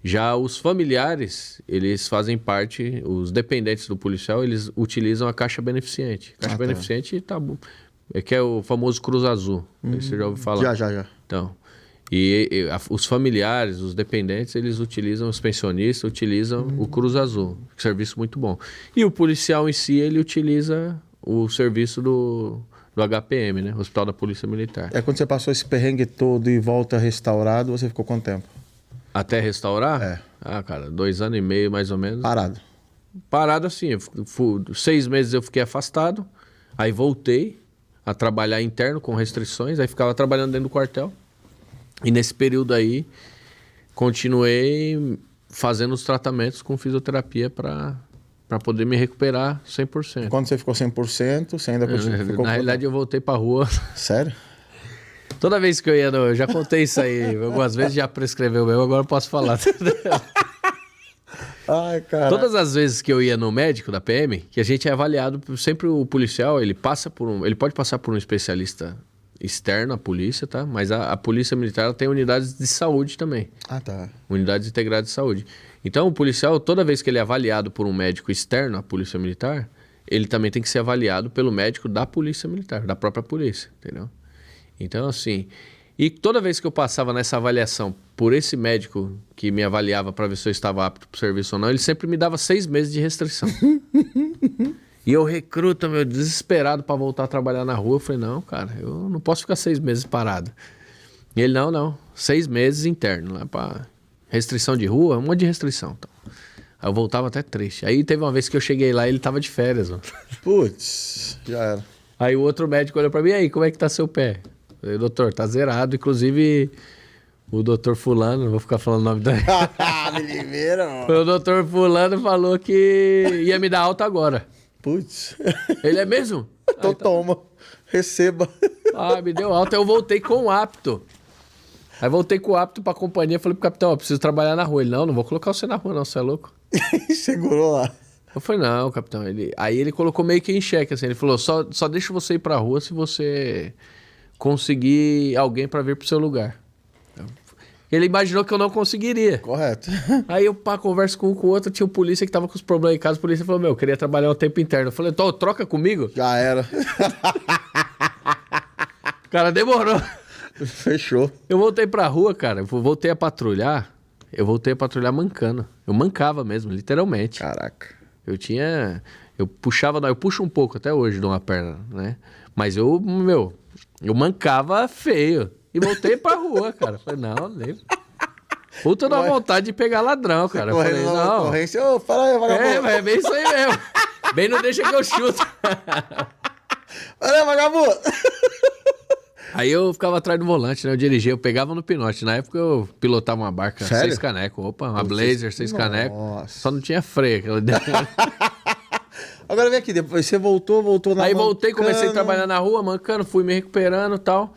Já os familiares, eles fazem parte, os dependentes do policial, eles utilizam a Caixa Beneficente. Caixa Beneficente tá bom. Que é o famoso Cruz Azul. Você já ouviu falar? Já. Então, os familiares, os dependentes, eles utilizam, os pensionistas utilizam o Cruz Azul. Serviço muito bom. E o policial em si, ele utiliza o serviço do HPM, né? Hospital da Polícia Militar. Quando você passou esse perrengue todo e volta restaurado, você ficou quanto tempo? Até restaurar? Cara, 2 anos e meio, mais ou menos. Parado? Parado, assim. 6 meses eu fiquei afastado. Aí voltei a trabalhar interno com restrições. Aí ficava trabalhando dentro do quartel. E nesse período aí, continuei fazendo os tratamentos com fisioterapia para poder me recuperar 100%. Quando você ficou 100%, você ainda ficou... Na realidade, eu voltei pra rua. Sério? Toda vez que eu ia eu já contei isso aí. Algumas vezes já prescreveu mesmo, agora eu posso falar. Ai, cara. Todas as vezes que eu ia no médico da PM, que a gente é avaliado, sempre o policial, ele pode passar por um especialista externo à polícia, tá? Mas a Polícia Militar ela tem unidades de saúde também. Tá. Unidades integradas de saúde. Então, o policial, toda vez que ele é avaliado por um médico externo à Polícia Militar, ele também tem que ser avaliado pelo médico da Polícia Militar, da própria polícia, entendeu? Então, assim... E toda vez que eu passava nessa avaliação por esse médico que me avaliava para ver se eu estava apto para o serviço ou não, ele sempre me dava 6 meses de restrição. E eu recruta, meu, desesperado para voltar a trabalhar na rua. Eu falei, não, cara, eu não posso ficar 6 meses parado. E ele, não, 6 meses interno, lá para restrição de rua, um monte de restrição. Então. Aí eu voltava até triste. Aí teve uma vez que eu cheguei lá e ele tava de férias, mano. Putz, já era. Aí o outro médico olhou para mim, e aí, como é que tá seu pé? Eu falei, doutor, tá zerado. Inclusive, o doutor fulano, não vou ficar falando o nome dele. O doutor fulano falou que ia me dar alta agora. Putz. Ele é mesmo? Então toma, receba. Me deu alta. Eu voltei com o apto. Aí voltei com o apto pra companhia. Falei pro capitão, eu preciso trabalhar na rua. Ele, não vou colocar você na rua não, você é louco. Segurou lá. Eu falei, não, capitão. Aí ele colocou meio que em xeque, assim. Ele falou, só deixa você ir pra rua se você conseguir alguém pra vir pro seu lugar. Ele imaginou que eu não conseguiria. Correto. Aí eu converso com um com o outro, tinha um polícia que tava com os problemas em casa, o polícia falou, eu queria trabalhar o tempo interno. Eu falei, troca comigo? Já era. O cara demorou. Fechou. Eu voltei pra rua, cara, eu voltei a patrulhar mancando. Eu mancava mesmo, literalmente. Caraca. Eu puxo um pouco até hoje de uma perna, né? Mas eu mancava feio. E voltei pra rua, cara. Falei, não, nem... Puta da vontade de pegar ladrão, cara. Eu falei, não. Ocorrência, fala aí, vagabundo. É bem isso aí mesmo. Bem não deixa que eu chuto. Olha aí, vagabundo. Aí eu ficava atrás do volante, né? Eu dirigia, eu pegava no pinote. Na época eu pilotava uma barca, Sério? 6 canecos. Opa, uma Blazer, 6 canecos. Só não tinha freio. Agora vem aqui, depois você voltou na Aí mancando. voltei, comecei a trabalhar na rua, mancando, fui me recuperando e tal.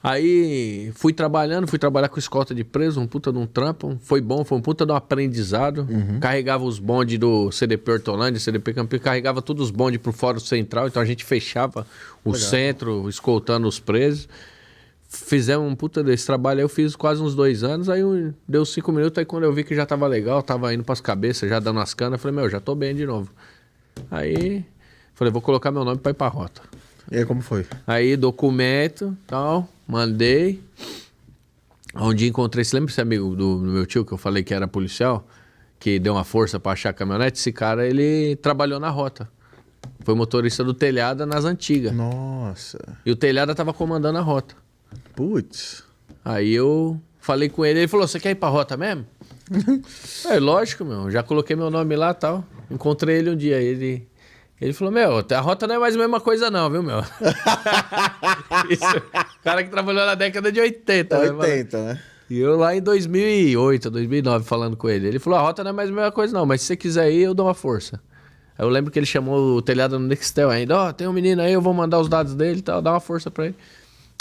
Aí fui trabalhar com escolta de preso, um puta de um trampo. Foi bom, foi um puta de um aprendizado. Carregava os bondes do CDP Hortolândia, CDP Campinas, carregava todos os bondes pro Fórum Central. Então a gente fechava o centro, escoltando os presos. Fizemos um puta desse trabalho, aí eu fiz quase uns 2 anos. Aí deu 5 minutos, aí quando eu vi que já tava legal, tava indo pras cabeças, já dando as canas, eu falei, já tô bem de novo. Aí falei, vou colocar meu nome pra ir pra rota. E aí, como foi? Aí, documento, tal, mandei. Um dia encontrei, você lembra esse amigo do meu tio que eu falei que era policial? Que deu uma força pra achar a caminhonete? Esse cara, ele trabalhou na rota. Foi motorista do Telhada nas antigas. Nossa. E o Telhada tava comandando a rota. Putz. Aí eu falei com ele falou, você quer ir pra rota mesmo? Lógico, já coloquei meu nome lá e tal. Encontrei ele um dia, ele falou, a rota não é mais a mesma coisa não, viu, Isso, cara que trabalhou na década de 80. 80, né? E eu lá em 2008, 2009, falando com ele. Ele falou, a rota não é mais a mesma coisa não, mas se você quiser ir, eu dou uma força. Aí eu lembro que ele chamou o Telhado no Nextel ainda. Tem um menino aí, eu vou mandar os dados dele e tal, dá uma força pra ele.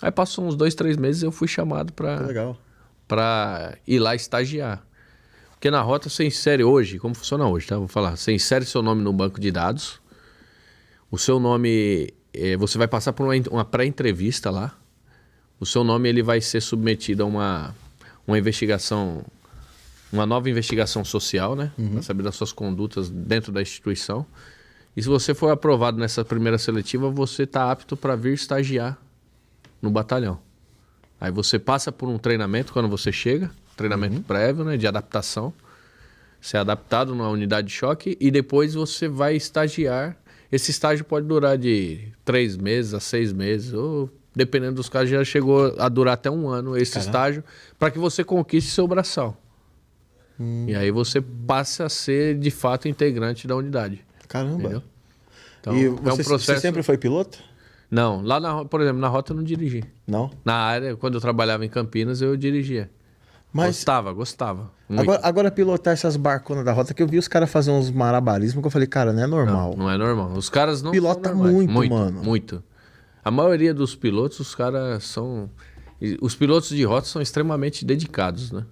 Aí passou uns 2, 3 meses eu fui chamado pra ir lá estagiar. Porque na rota você insere hoje, como funciona hoje, tá? Vou falar. Você insere seu nome no banco de dados. O seu nome, você vai passar por uma pré-entrevista lá. O seu nome ele vai ser submetido a uma investigação, uma nova investigação social, né? Para saber das suas condutas dentro da instituição. E se você for aprovado nessa primeira seletiva, você está apto para vir estagiar no batalhão. Aí você passa por um treinamento quando você chega, treinamento prévio, né, de adaptação. Você é adaptado numa unidade de choque e depois você vai estagiar. Esse estágio pode durar de 3 meses a 6 meses, ou dependendo dos casos, já chegou a durar até 1 ano esse estágio, para que você conquiste seu braçal. E aí você passa a ser, de fato, integrante da unidade. Caramba. Entendeu? Então, E é um processo... você sempre foi piloto? Não, lá, por exemplo, na rota eu não dirigi. Não? Na área, quando eu trabalhava em Campinas, eu dirigia. Mas... Gostava. Muito. Agora pilotar essas barconas da rota, que eu vi os caras fazendo uns malabarismos, que eu falei, cara, não é normal. Não é normal. Os caras não pilota são normais. muito, mano. Muito. A maioria dos pilotos, os caras são... Os pilotos de rota são extremamente dedicados, né?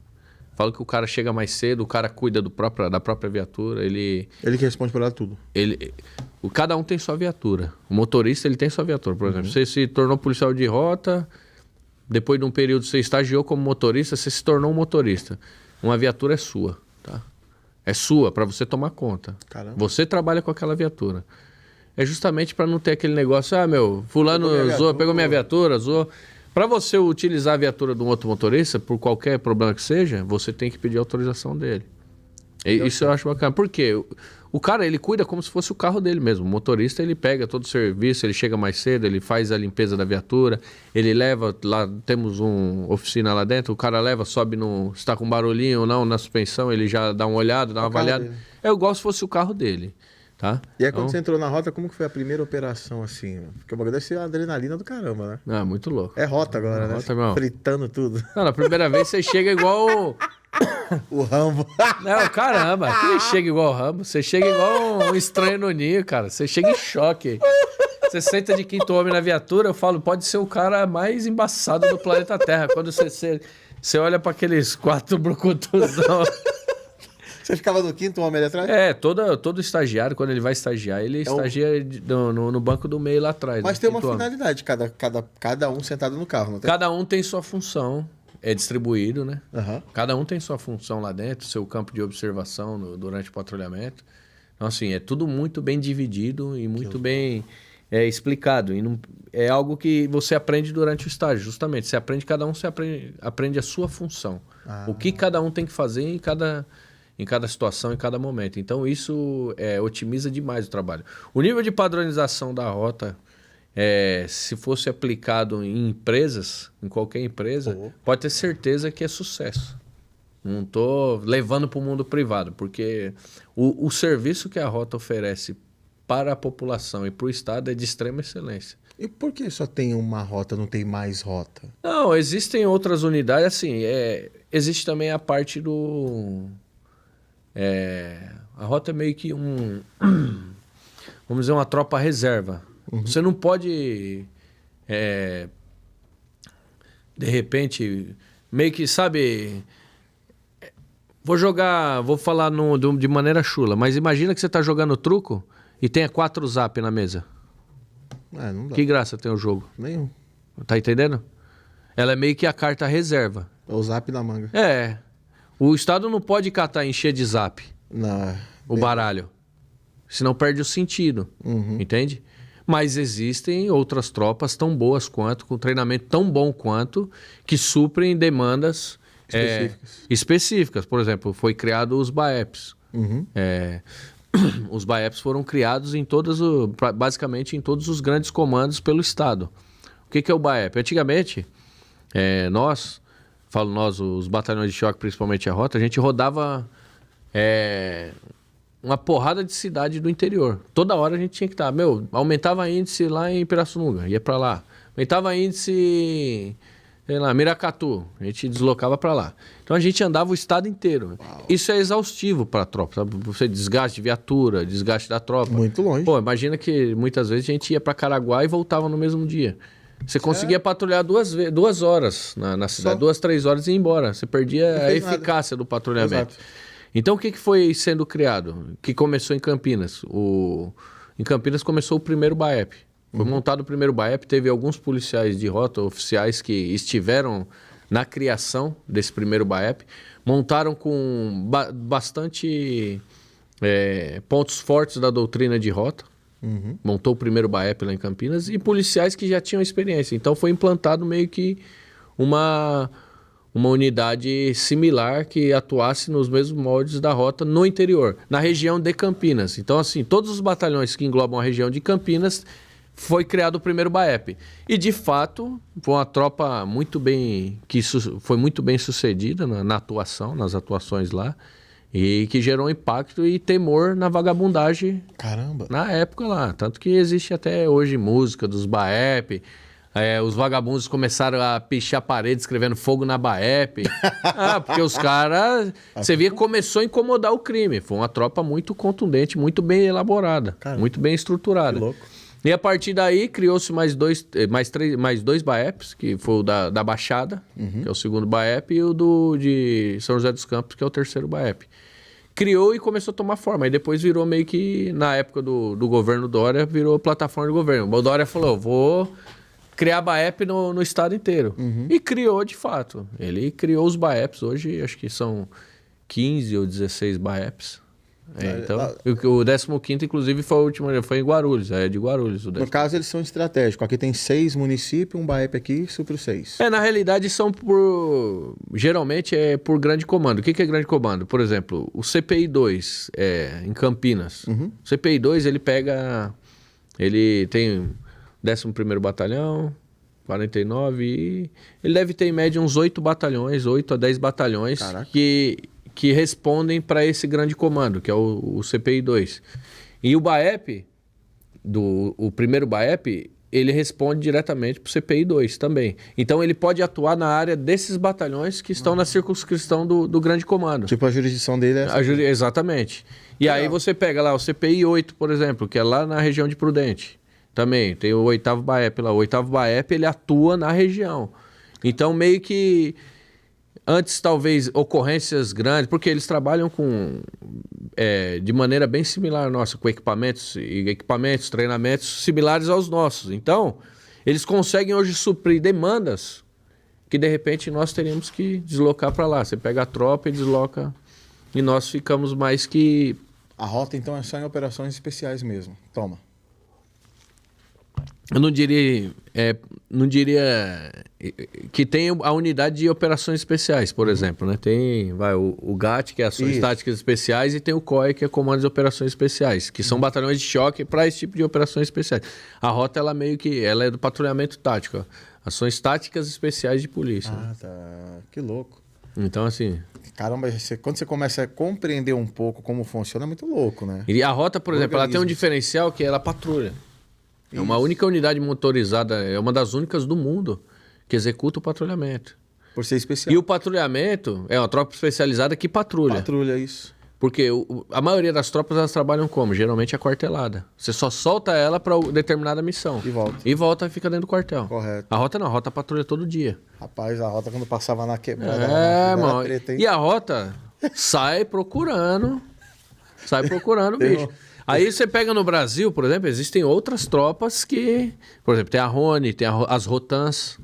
Falo que o cara chega mais cedo, o cara cuida da própria viatura, ele que responde por ela tudo. Cada um tem sua viatura. O motorista, ele tem sua viatura. Por exemplo, você se tornou policial de rota, depois de um período você estagiou como motorista, você se tornou um motorista. Uma viatura é sua, tá? É sua, para você tomar conta. Caramba. Você trabalha com aquela viatura. É justamente para não ter aquele negócio, fulano pegou minha viatura, zoou. Para você utilizar a viatura de um outro motorista, por qualquer problema que seja, você tem que pedir autorização dele. Isso eu acho bacana. Por quê? O cara, ele cuida como se fosse o carro dele mesmo. O motorista, ele pega todo o serviço, ele chega mais cedo, ele faz a limpeza da viatura, ele leva, lá temos uma oficina lá dentro, o cara leva, sobe se está com barulhinho ou não na suspensão, ele já dá uma olhada, dá uma avaliada. É igual se fosse o carro dele. Tá? E aí quando você entrou na rota, como que foi a primeira operação assim? Porque o bagulho deve ser a adrenalina do caramba, né? Muito louco. É rota agora, né? Rota, meu. Fritando tudo. Não, na primeira vez você chega igual... O Rambo. Não, caramba, quem chega igual o Rambo? Você chega igual um estranho no ninho, cara. Você chega em choque. Você senta de quinto homem na viatura, eu falo, pode ser o cara mais embaçado do planeta Terra. Quando você olha para aqueles 4 brucutuzão... Você ficava no quinto, um homem ali atrás? Todo estagiário, quando ele vai estagiar, ele estagia no banco do meio lá atrás. Mas tem uma finalidade, cada um sentado no carro, não tem? Cada um tem sua função, é distribuído, né? Uhum. Cada um tem sua função lá dentro, seu campo de observação durante o patrulhamento. Então, assim, é tudo muito bem dividido e muito bem explicado. E não, é algo que você aprende durante o estágio, justamente. Você aprende, cada um aprende a sua função. O que cada um tem que fazer em cada situação, em cada momento. Então, isso otimiza demais o trabalho. O nível de padronização da rota, se fosse aplicado em empresas, em qualquer empresa, pode ter certeza que é sucesso. Não estou levando para o mundo privado, porque o serviço que a rota oferece para a população e para o Estado é de extrema excelência. E por que só tem uma rota, não tem mais rota? Não, existem outras unidades, assim, existe também a parte do... a rota é meio que vamos dizer, uma tropa reserva. Você não pode, de repente, meio que, sabe... Vou falar de maneira chula, mas imagina que você está jogando truco e tenha 4 zap na mesa. Não dá. Que graça tem o jogo? Nenhum. Tá entendendo? Ela é meio que a carta reserva. É o zap na manga. O Estado não pode catar e encher de zap o baralho. Senão perde o sentido. Entende? Mas existem outras tropas tão boas quanto, com treinamento tão bom quanto, que suprem demandas específicas. Por exemplo, foi criado os BAEPs. Os BAEPs foram criados basicamente em todos os grandes comandos pelo Estado. O que é o BAEP? Antigamente, os batalhões de choque, principalmente a rota, a gente rodava uma porrada de cidade do interior. Toda hora a gente tinha que estar. Aumentava índice lá em Pirassununga, ia para lá. Aumentava índice... sei lá, Miracatu, a gente deslocava para lá. Então a gente andava o estado inteiro. Uau. Isso é exaustivo para a tropa, sabe? Você desgaste de viatura, desgaste da tropa. Muito longe. Pô, imagina que muitas vezes a gente ia para Caraguá e voltava no mesmo dia. Você conseguia patrulhar 2 horas na cidade, 2, 3 horas e ir embora. Você perdia a eficácia do patrulhamento. Exato. Então o que foi sendo criado? Que começou em Campinas. Em Campinas começou o primeiro BAEP. Foi montado o primeiro BAEP, teve alguns policiais de rota, oficiais que estiveram na criação desse primeiro BAEP, montaram com bastante pontos fortes da doutrina de rota, montou o primeiro BAEP lá em Campinas, e policiais que já tinham experiência. Então foi implantado meio que uma unidade similar que atuasse nos mesmos moldes da rota no interior, na região de Campinas. Então, assim, todos os batalhões que englobam a região de Campinas... foi criado o primeiro BAEP. E, de fato, foi uma tropa foi muito bem sucedida nas atuações lá, e que gerou impacto e temor na vagabundagem. Caramba. Na época lá. Tanto que existe até hoje música dos BAEP. Os vagabundos começaram a pichar a parede escrevendo fogo na BAEP. Porque os caras... Você via que começou a incomodar o crime. Foi uma tropa muito contundente, muito bem elaborada, muito bem estruturada. Que louco. E a partir daí criou-se mais dois BAEPs, que foi o da Baixada, que é o segundo BAEP, e o de São José dos Campos, que é o terceiro BAEP. Criou e começou a tomar forma. Aí depois virou meio que, na época do governo Dória, virou plataforma de governo. O Dória falou, vou criar BAEP no estado inteiro. E criou de fato. Ele criou os BAEPs. Hoje acho que são 15 ou 16 BAEPs. Então, o 15º, inclusive, foi o último, foi em Guarulhos, de Guarulhos. No caso, eles são estratégicos. Aqui tem 6 municípios, um BAEP aqui, supra os 6. Na realidade, geralmente é por grande comando. O que é grande comando? Por exemplo, o CPI 2 em Campinas. O CPI 2, ele tem 11º Batalhão, 49, e ele deve ter em média uns 8 batalhões, 8 a 10 batalhões. Caraca. Que respondem para esse grande comando, que é o CPI 2. E o BAEP, o primeiro BAEP, ele responde diretamente para o CPI 2 também. Então ele pode atuar na área desses batalhões que estão na circunscrição do grande comando. Tipo, a jurisdição dele é exatamente. E aí você pega lá o CPI 8, por exemplo, que é lá na região de Prudente. Também tem o 8º BAEP lá. O 8º BAEP, ele atua na região. Então meio que... Antes, talvez, ocorrências grandes, porque eles trabalham de maneira bem similar à nossa, com equipamentos, treinamentos similares aos nossos. Então, eles conseguem hoje suprir demandas que, de repente, nós teríamos que deslocar para lá. Você pega a tropa e desloca, e nós ficamos mais que... A rota, então, é só em operações especiais mesmo. Toma. Eu não diria que tem a unidade de operações especiais, por exemplo, né? Tem o GAT, que é Ações Táticas Especiais, e tem o COE, que é Comando de Operações Especiais, que são batalhões de choque para esse tipo de operações especiais. A rota, ela é do patrulhamento tático, ó. Ações Táticas Especiais de Polícia. Ah, né? tá. Que louco. Então, assim... Caramba, quando você começa a compreender um pouco como funciona, é muito louco, né? E a rota, por exemplo, ela tem um diferencial que ela patrulha. É uma única unidade motorizada, é uma das únicas do mundo que executa o patrulhamento. Por ser especial. E o patrulhamento é uma tropa especializada que patrulha. Patrulha, isso. Porque a maioria das tropas, elas trabalham como? Geralmente é quartelada. Você só solta ela para determinada missão. E volta. E volta e fica dentro do quartel. Correto. A rota não, a rota patrulha todo dia. Rapaz, a rota quando passava na quebrada... Mano. E a rota sai procurando. Bicho. Aí você pega no Brasil, por exemplo, existem outras tropas que... Por exemplo, tem a Rony, tem as Rotans.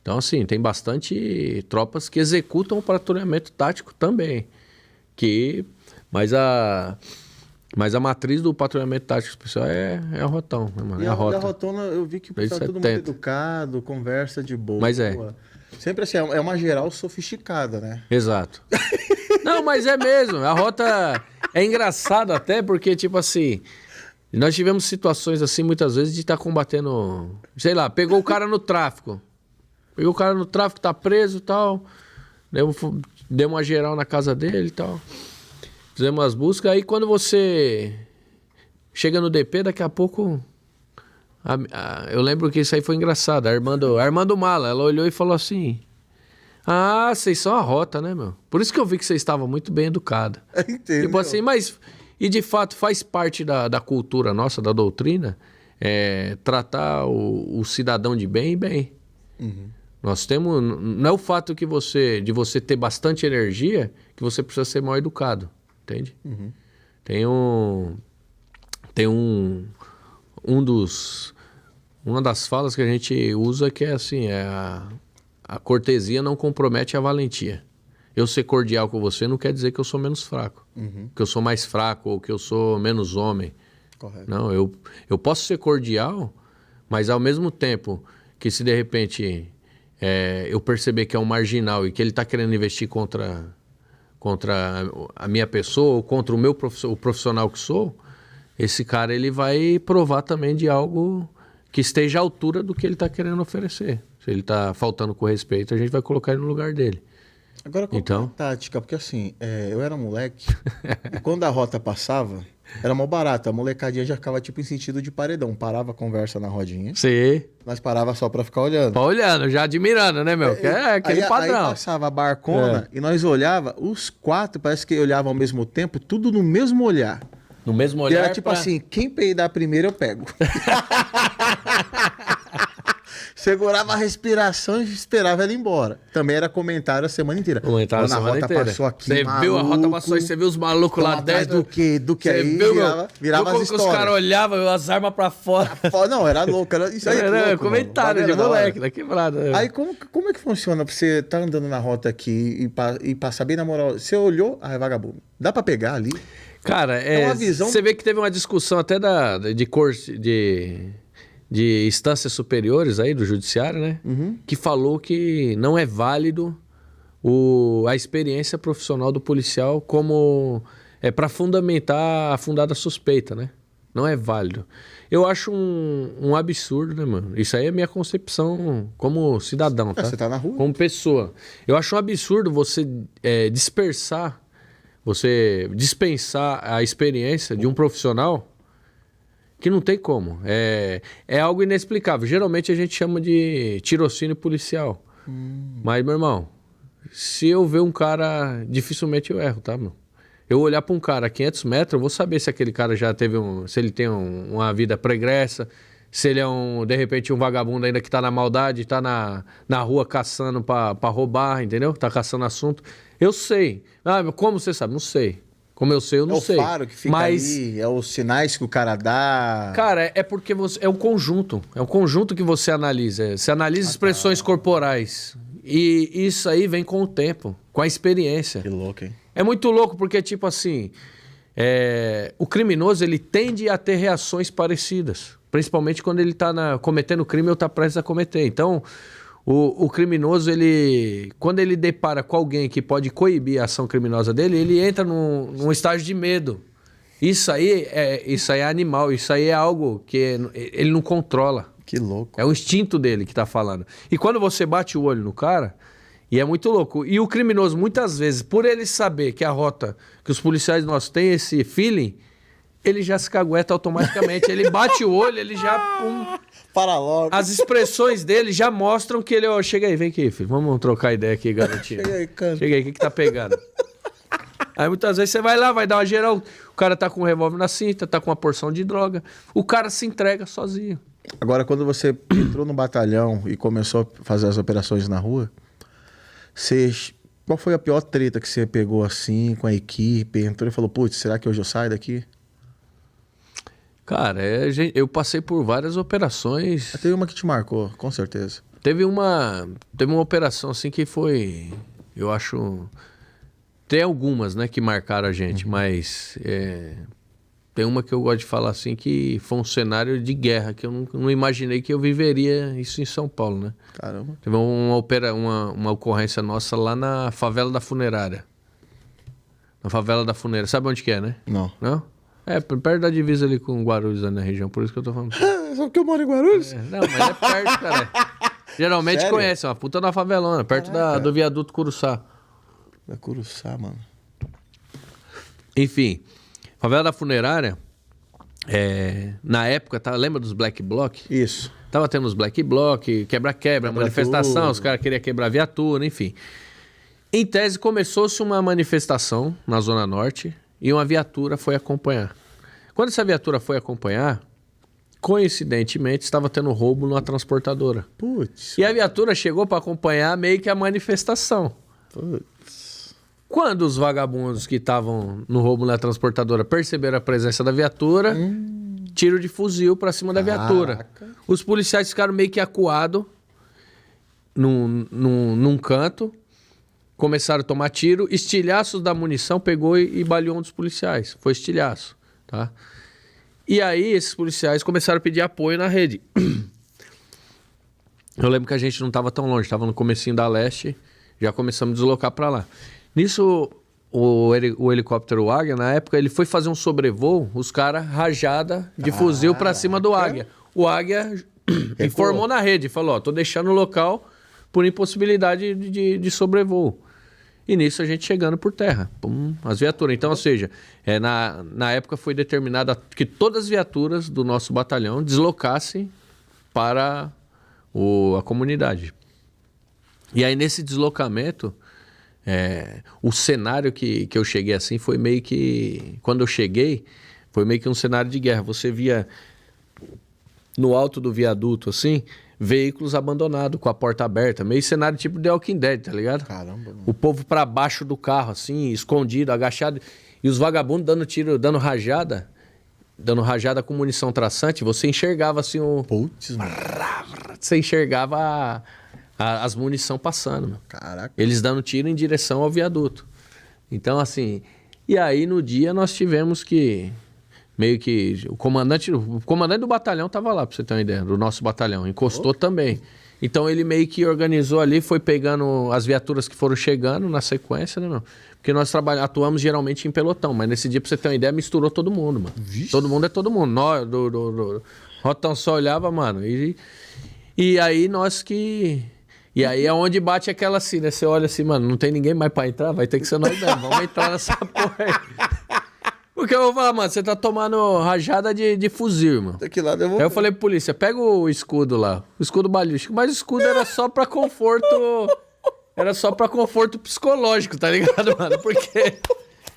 Então, assim, tem bastante tropas que executam o patrulhamento tático também. Mas a matriz do patrulhamento tático especial é a Rotão, né, mano? E a rota. a Rotona, eu vi que o pessoal é tudo muito educado, conversa de boa. Mas é. Sempre assim, é uma geral sofisticada, né? Exato. Não, mas é mesmo. A rota é engraçado até porque, tipo assim, nós tivemos situações assim muitas vezes de estar combatendo, sei lá, pegou o cara no tráfico. Tá preso e tal. Deu uma geral na casa dele e tal. Fizemos as buscas. Aí quando você chega no DP, daqui a pouco... eu lembro que isso aí foi engraçado. Armando Mala, ela olhou e falou assim... Ah, vocês são a rota, né, meu? Por isso que eu vi que vocês estavam muito bem educados. Entendo. Tipo assim, mas... E de fato faz parte da cultura nossa, da doutrina, tratar o cidadão de bem e bem. Uhum. Nós temos... Não é o fato de você ter bastante energia que você precisa ser mal educado. Entende? Uhum. Uma das falas que a gente usa que é assim, a cortesia não compromete a valentia. Eu ser cordial com você não quer dizer que eu sou menos fraco, que eu sou mais fraco ou que eu sou menos homem. Correto. Não, eu posso ser cordial, mas ao mesmo tempo que se de repente eu perceber que é um marginal e que ele está querendo investir contra a minha pessoa ou contra o profissional que sou, esse cara ele vai provar também de algo que esteja à altura do que ele está querendo oferecer. Se ele está faltando com respeito, a gente vai colocar ele no lugar dele. Agora, qual é a tática? Porque assim, eu era moleque e quando a rota passava, era mó barato. A molecadinha já ficava tipo em sentido de paredão. Parava a conversa na rodinha. Sim. Nós parava só pra ficar olhando. Olhando, já admirando, né, meu? Aquele padrão. Aí passava a barcona e nós olhava, os quatro parece que olhavam ao mesmo tempo, tudo no mesmo olhar. No mesmo olhar. E era tipo assim, quem peidar primeiro eu pego. Segurava a respiração e esperava ela ir embora. Também era comentário a semana inteira. Comentário a semana inteira. Passou aqui, você viu a rota passou e você viu os malucos lá dentro. Do que aí virava as histórias. Os caras olhavam, as armas pra fora. Não, era louco. Isso aí é louco, comentário de moleque, da quebrada. Aí como é que funciona pra você tá andando na rota aqui e passar bem na moral? Você olhou, vagabundo. Dá pra pegar ali? Cara, uma visão... você vê que teve uma discussão até de instâncias superiores aí do judiciário, né? Que falou que não é válido a experiência profissional do policial como para fundamentar a fundada suspeita, né? Não é válido. Eu acho um absurdo, né, mano? Isso aí é minha concepção como cidadão, tá? Você tá na rua. Como pessoa. Eu acho um absurdo você dispensar a experiência de um profissional que não tem como. É algo inexplicável. Geralmente a gente chama de tirocínio policial. Mas, meu irmão, se eu ver um cara, dificilmente eu erro, tá, meu? Eu olhar para um cara a 500 metros, eu vou saber se aquele cara já teve se ele tem uma vida pregressa, Se ele é, de repente, um vagabundo ainda que tá na maldade, tá na rua caçando pra roubar, entendeu? Tá caçando assunto. Eu sei. Ah, como você sabe? Não sei. Como eu sei, eu não sei. É o faro que fica ali, é os sinais que o cara dá. Cara, é porque é um conjunto. É um conjunto que você analisa. Você analisa expressões corporais. E isso aí vem com o tempo, com a experiência. Que louco, hein? É muito louco porque, tipo assim, o criminoso, ele tende a ter reações parecidas. Principalmente quando ele tá cometendo crime ou tá prestes a cometer. Então, o criminoso, quando ele depara com alguém que pode coibir a ação criminosa dele, ele entra num estágio de medo. Isso aí é animal, isso aí é algo que ele não controla. Que louco. É o instinto dele que tá falando. E quando você bate o olho no cara, e é muito louco. E o criminoso, muitas vezes, por ele saber que a rota, que os policiais nossos têm esse feeling, ele já se cagueta automaticamente. Ele bate o olho, ele já... Para logo. As expressões dele já mostram que ele... Ó, chega aí, vem aqui, filho. Vamos trocar ideia aqui, garotinho. Chega aí, cara. Chega aí, o que tá pegando? Aí muitas vezes você vai lá, vai dar uma geral. O cara tá com um revólver na cinta, tá com uma porção de droga. O cara se entrega sozinho. Agora, quando você entrou no batalhão e começou a fazer as operações na rua, qual foi a pior treta que você pegou assim, com a equipe? Entrou e falou, putz, será que hoje eu saio daqui? Cara, eu passei por várias operações. Teve uma que te marcou, com certeza. Teve uma operação assim que foi, eu acho... Tem algumas, né, que marcaram a gente, mas tem uma que eu gosto de falar assim, que foi um cenário de guerra, que eu não imaginei que eu viveria isso em São Paulo, né? Caramba. Teve uma ocorrência nossa lá na favela da Funerária. Na favela da Funerária. Sabe onde que é, né? Não. Não? Perto da divisa ali com Guarulhos, ali na região, por isso que eu tô falando. Só porque eu moro em Guarulhos? Não, mas é perto, cara. Geralmente Sério? conhece, uma puta na favelona, perto do viaduto Curuçá. Da Curuçá, mano. Enfim, favela da Funerária, na época, lembra dos Black Bloc? Isso. Tava tendo os Black Bloc, quebra-quebra, manifestação, tudo. os caras queriam quebrar a viatura, enfim. Em tese, começou-se uma manifestação na Zona Norte e uma viatura foi acompanhar. Quando essa viatura foi acompanhar, coincidentemente, estava tendo roubo numa transportadora. Putz. E a viatura chegou para acompanhar meio que a manifestação. Putz. Quando os vagabundos que estavam no roubo na transportadora perceberam a presença da viatura, tiro de fuzil para cima da viatura. Caraca. Os policiais ficaram meio que acuados num canto, começaram a tomar tiro, estilhaços da munição pegou e baleou um dos policiais. Foi estilhaço, tá? E aí esses policiais começaram a pedir apoio na rede. Eu lembro que a gente não estava tão longe, estava no comecinho da Leste, já começamos a deslocar para lá. Nisso, o helicóptero Águia, na época, ele foi fazer um sobrevoo, os caras rajada de fuzil para cima do Águia. O Águia informou na rede, falou, ó, tô deixando o local por impossibilidade de sobrevoo. E nisso a gente chegando por terra, as viaturas. Então, ou seja, na época foi determinado que todas as viaturas do nosso batalhão deslocassem para a comunidade. E aí nesse deslocamento, o cenário que eu cheguei assim foi meio que... Quando eu cheguei, foi meio que um cenário de guerra. Você via no alto do viaduto assim... veículos abandonados, com a porta aberta. Meio cenário tipo The Walking Dead, tá ligado? Caramba, mano. O povo pra baixo do carro, assim, escondido, agachado. E os vagabundos dando tiro, dando rajada com munição traçante. Você enxergava, assim, Putz, mano. Você enxergava as munição passando, meu. Caraca. Eles dando tiro em direção ao viaduto. Então, assim... E aí, no dia, nós tivemos que... Meio que o comandante do batalhão estava lá, para você ter uma ideia, do nosso batalhão. Encostou também. Então ele meio que organizou ali, foi pegando as viaturas que foram chegando na sequência, né, meu? Porque nós atuamos geralmente em pelotão, mas nesse dia, para você ter uma ideia, misturou todo mundo, mano. Vixe. Todo mundo é todo mundo. Nós, do Rotão só olhava, mano. E aí nós que... E aí é onde bate aquela assim, né? Você olha assim, mano, não tem ninguém mais para entrar, vai ter que ser nós mesmo. Vamos entrar nessa porra aí. Porque eu vou falar, mano, você tá tomando rajada de fuzil, irmão. Daqui lá eu vou... Aí eu falei pro polícia, pega o escudo lá, o escudo balístico. Mas o escudo era só pra conforto... Era só pra conforto psicológico, tá ligado, mano? Porque...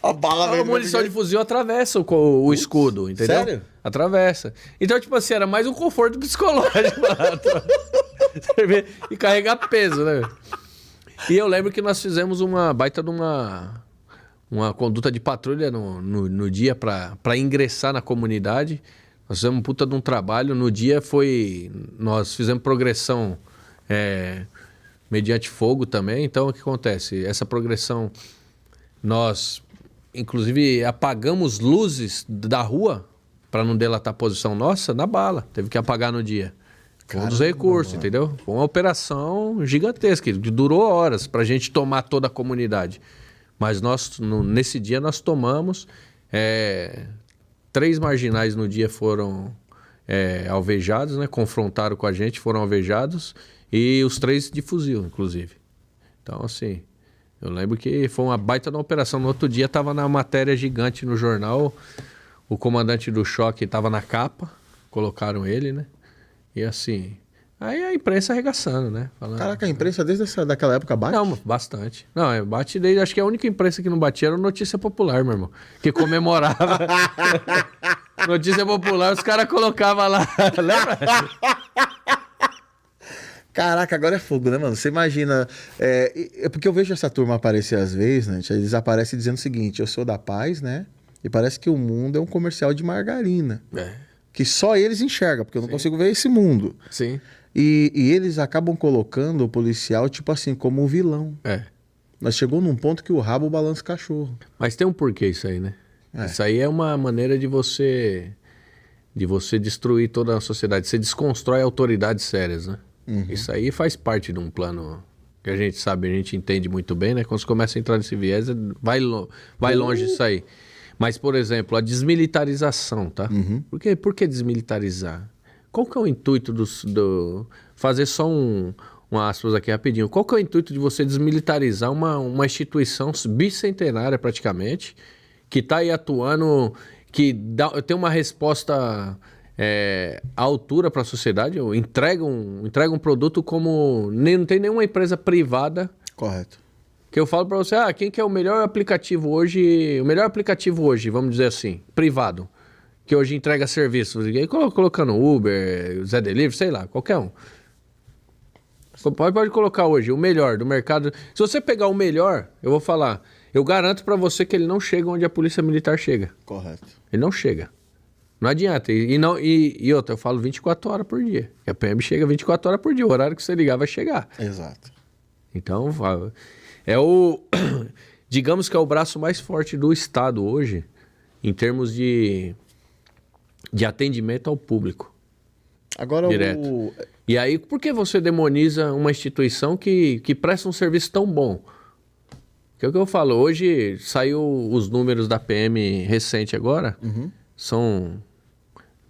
A bala a munição de fuzil atravessa o escudo, entendeu? Sério? Atravessa. Então, tipo assim, era mais um conforto psicológico lá. E carregar peso, né? E eu lembro que nós fizemos uma baita de uma conduta de patrulha no dia para ingressar na comunidade. Nós fizemos um puta de um trabalho. No dia nós fizemos progressão mediante fogo também. Então, o que acontece? Essa progressão, nós, inclusive, apagamos luzes da rua para não delatar a posição nossa na bala. Teve que apagar no dia. Com um dos recursos, entendeu? Foi uma operação gigantesca, que durou horas para a gente tomar toda a comunidade. Mas nesse dia nós tomamos... 3 marginais no dia foram alvejados, né? Confrontaram com a gente, foram alvejados. E os 3 de fuzil, inclusive. Então, assim... Eu lembro que foi uma baita da operação. No outro dia estava na matéria gigante no jornal... O comandante do choque estava na capa, colocaram ele, né? E assim, aí a imprensa arregaçando, né? Falando, Caraca, a imprensa desde daquela época bate? Não, bastante. Não, bate desde, acho que a única imprensa que não batia era o Notícia Popular, meu irmão. Que comemorava. Notícia Popular, os caras colocavam lá, lembra? Caraca, agora é fogo, né, mano? Você imagina... É porque eu vejo essa turma aparecer às vezes, né? Eles aparecem dizendo o seguinte, eu sou da paz, né? E parece que o mundo é um comercial de margarina. Que só eles enxergam, porque eu não consigo ver esse mundo. Sim. E eles acabam colocando o policial, tipo assim, como um vilão. Mas chegou num ponto que o rabo balança o cachorro. Mas tem um porquê isso aí, né? Isso aí é uma maneira de você destruir toda a sociedade. Você desconstrói autoridades sérias, né? Isso aí faz parte de um plano que a gente sabe, a gente entende muito bem, né? Quando você começa a entrar nesse viés, vai longe isso aí. Mas, por exemplo, a desmilitarização, tá? Por que desmilitarizar? Qual que é o intuito fazer só um aspas aqui rapidinho. Qual que é o intuito de você desmilitarizar uma instituição bicentenária praticamente, que está aí atuando, que tem uma resposta à altura para a sociedade, entrega um produto como... não tem nenhuma empresa privada... Correto. Que eu falo para você, quem que é o melhor aplicativo hoje, vamos dizer assim, privado, que hoje entrega serviços, colocando Uber, Zé Delivery, sei lá, qualquer um. Pode colocar hoje o melhor do mercado. Se você pegar o melhor, eu vou falar, eu garanto para você que ele não chega onde a polícia militar chega. Correto. Ele não chega. Não adianta. E outra, eu falo 24 horas por dia. A PM chega 24 horas por dia, o horário que você ligar vai chegar. Exato. Então, digamos que é o braço mais forte do Estado hoje, em termos de atendimento ao público. Agora direto. E aí, por que você demoniza uma instituição que presta um serviço tão bom? Que é o que eu falo, hoje saiu os números da PM recente agora, são,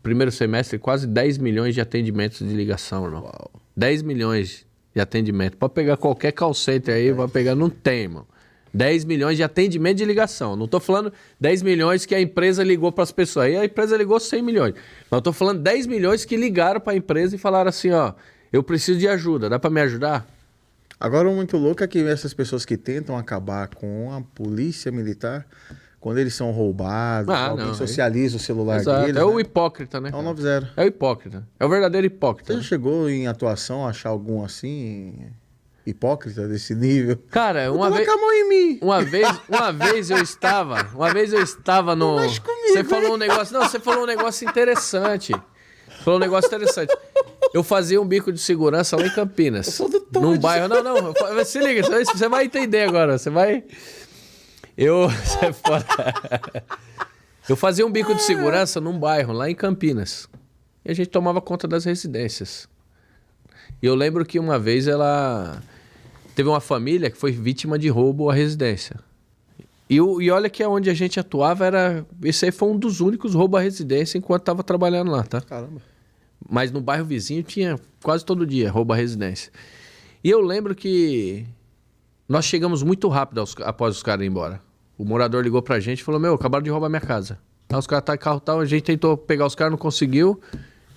primeiro semestre, quase 10 milhões de atendimentos de ligação, irmão. Uau. 10 milhões de atendimento. Pode pegar qualquer call center aí, vai pegar, não tem, irmão. 10 milhões de atendimento de ligação. Não tô falando 10 milhões que a empresa ligou para as pessoas. Aí a empresa ligou 100 milhões. Mas eu tô falando 10 milhões que ligaram para a empresa e falaram assim, eu preciso de ajuda, dá para me ajudar? Agora, o muito louco é que essas pessoas que tentam acabar com a polícia militar, quando eles são roubados, alguém socializa o celular deles... É o hipócrita, né? É o 90. É o hipócrita. É o verdadeiro hipócrita. Você já chegou em atuação a achar algum assim... hipócrita desse nível? Cara, uma vez... Coloca a mão em mim. Uma vez eu estava no... Você falou um negócio... Não, você falou um negócio interessante. Eu fazia um bico de segurança lá em Campinas. Eu sou do Todd. Num bairro... Não. Se liga, você vai entender agora. Você vai... Eu fazia um bico de segurança num bairro lá em Campinas. E a gente tomava conta das residências. E eu lembro que uma vez teve uma família que foi vítima de roubo à residência. E olha que onde a gente atuava esse aí foi um dos únicos roubos à residência enquanto estava trabalhando lá, tá? Caramba. Mas no bairro vizinho tinha quase todo dia roubo à residência. E eu lembro que nós chegamos muito rápido após os caras ir embora. O morador ligou pra gente e falou, acabaram de roubar minha casa. Aí os caras tá em carro tal, a gente tentou pegar os caras, não conseguiu.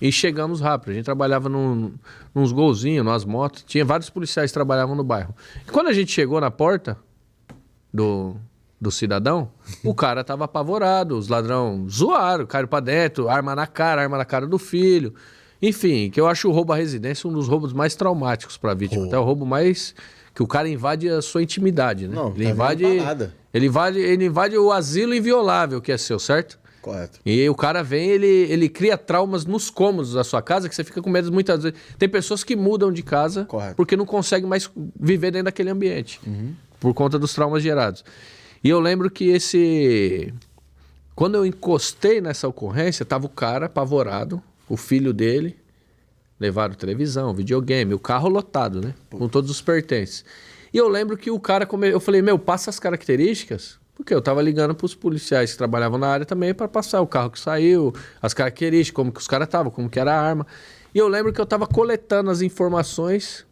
E chegamos rápido. A gente trabalhava nos golzinhos, nas motos. Tinha vários policiais que trabalhavam no bairro. E quando a gente chegou na porta do cidadão, o cara tava apavorado, os ladrão zoaram, caíram pra dentro, arma na cara do filho. Enfim, que eu acho o roubo à residência um dos roubos mais traumáticos pra vítima. Até o roubo mais... que o cara invade a sua intimidade, né? Não, ele tá invade, nada. ele invade o asilo inviolável que é seu, certo? Correto. E o cara vem, ele cria traumas nos cômodos da sua casa que você fica com medo muitas vezes. Tem pessoas que mudam de casa porque não conseguem mais viver dentro daquele ambiente. Por conta dos traumas gerados. E eu lembro que quando eu encostei nessa ocorrência, tava o cara apavorado, o filho dele, levaram televisão, videogame, o carro lotado, né? Com todos os pertences. E eu lembro que o cara... Eu falei, passa as características... Porque eu tava ligando pros policiais que trabalhavam na área também para passar o carro que saiu, as características, como que os caras estavam, como que era a arma. E eu lembro que eu tava coletando as informações,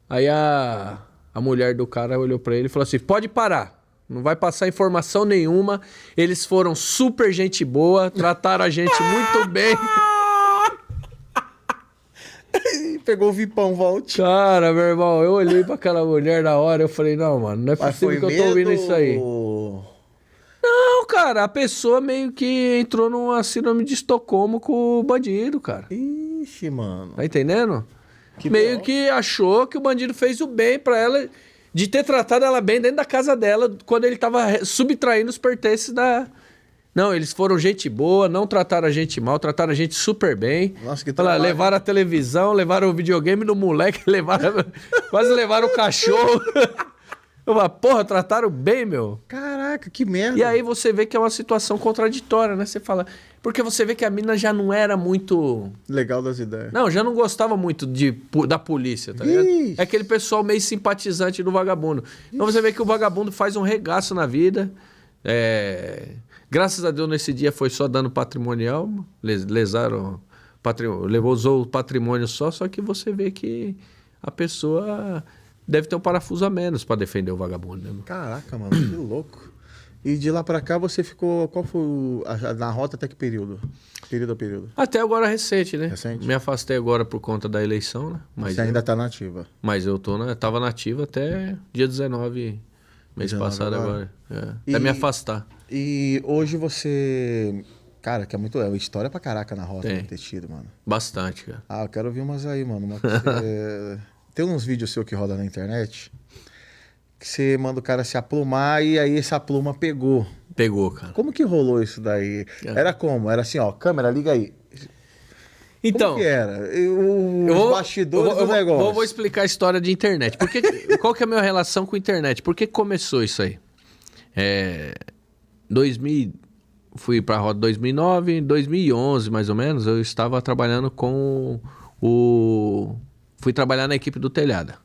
aí a mulher do cara olhou para ele e falou assim, pode parar, não vai passar informação nenhuma, eles foram super gente boa, trataram a gente muito bem. Pegou o Vipão, volte. Cara, meu irmão, eu olhei pra aquela mulher na hora, eu falei, não, mano, não é possível que eu tô ouvindo isso aí. Não, cara, a pessoa meio que entrou numa síndrome de Estocolmo com o bandido, cara. Ixi, mano. Tá entendendo? Meio que achou que o bandido fez o bem pra ela, de ter tratado ela bem dentro da casa dela, quando ele tava subtraindo os pertences da... Não, eles foram gente boa, não trataram a gente mal, trataram a gente super bem. Nossa, que trabalho. Levaram a televisão, levaram o videogame do moleque, quase levaram o cachorro. Eu falei, porra, trataram bem, meu. Caraca, que merda. E aí você vê que é uma situação contraditória, né? Você fala... Porque você vê que a mina já não era muito... Legal das ideias. Não, já não gostava muito da polícia, tá ligado? É aquele pessoal meio simpatizante do vagabundo. Então você vê que o vagabundo faz um regaço na vida. Graças a Deus, nesse dia foi só dano patrimonial. Usou o patrimônio só que você vê que a pessoa deve ter um parafuso a menos pra defender o vagabundo. Né? Caraca, mano, que louco. E de lá pra cá você ficou... Qual foi na rota até que período? Período a período? Até agora recente, né? Recente? Me afastei agora por conta da eleição, né? Mas você ainda tá nativa? Mas eu tava nativa até dia 19, mês passado agora. Até me afastar. E hoje você... Cara, que é muito... É história pra caraca na rota de ter tido, mano. Bastante, cara. Ah, eu quero ouvir umas aí, mano. Tem uns vídeos seus que rodam na internet que você manda o cara se aplumar e aí essa pluma pegou. Pegou, cara. Como que rolou isso daí? Era como? Era assim, ó, câmera, liga aí. Então... Como que era? Os bastidores do negócio. Vou explicar a história de internet. Qual que é a minha relação com a internet? Por que começou isso aí? 2000... Fui pra roda 2009, em 2011 mais ou menos, eu estava trabalhando com fui trabalhar na equipe do Telhada.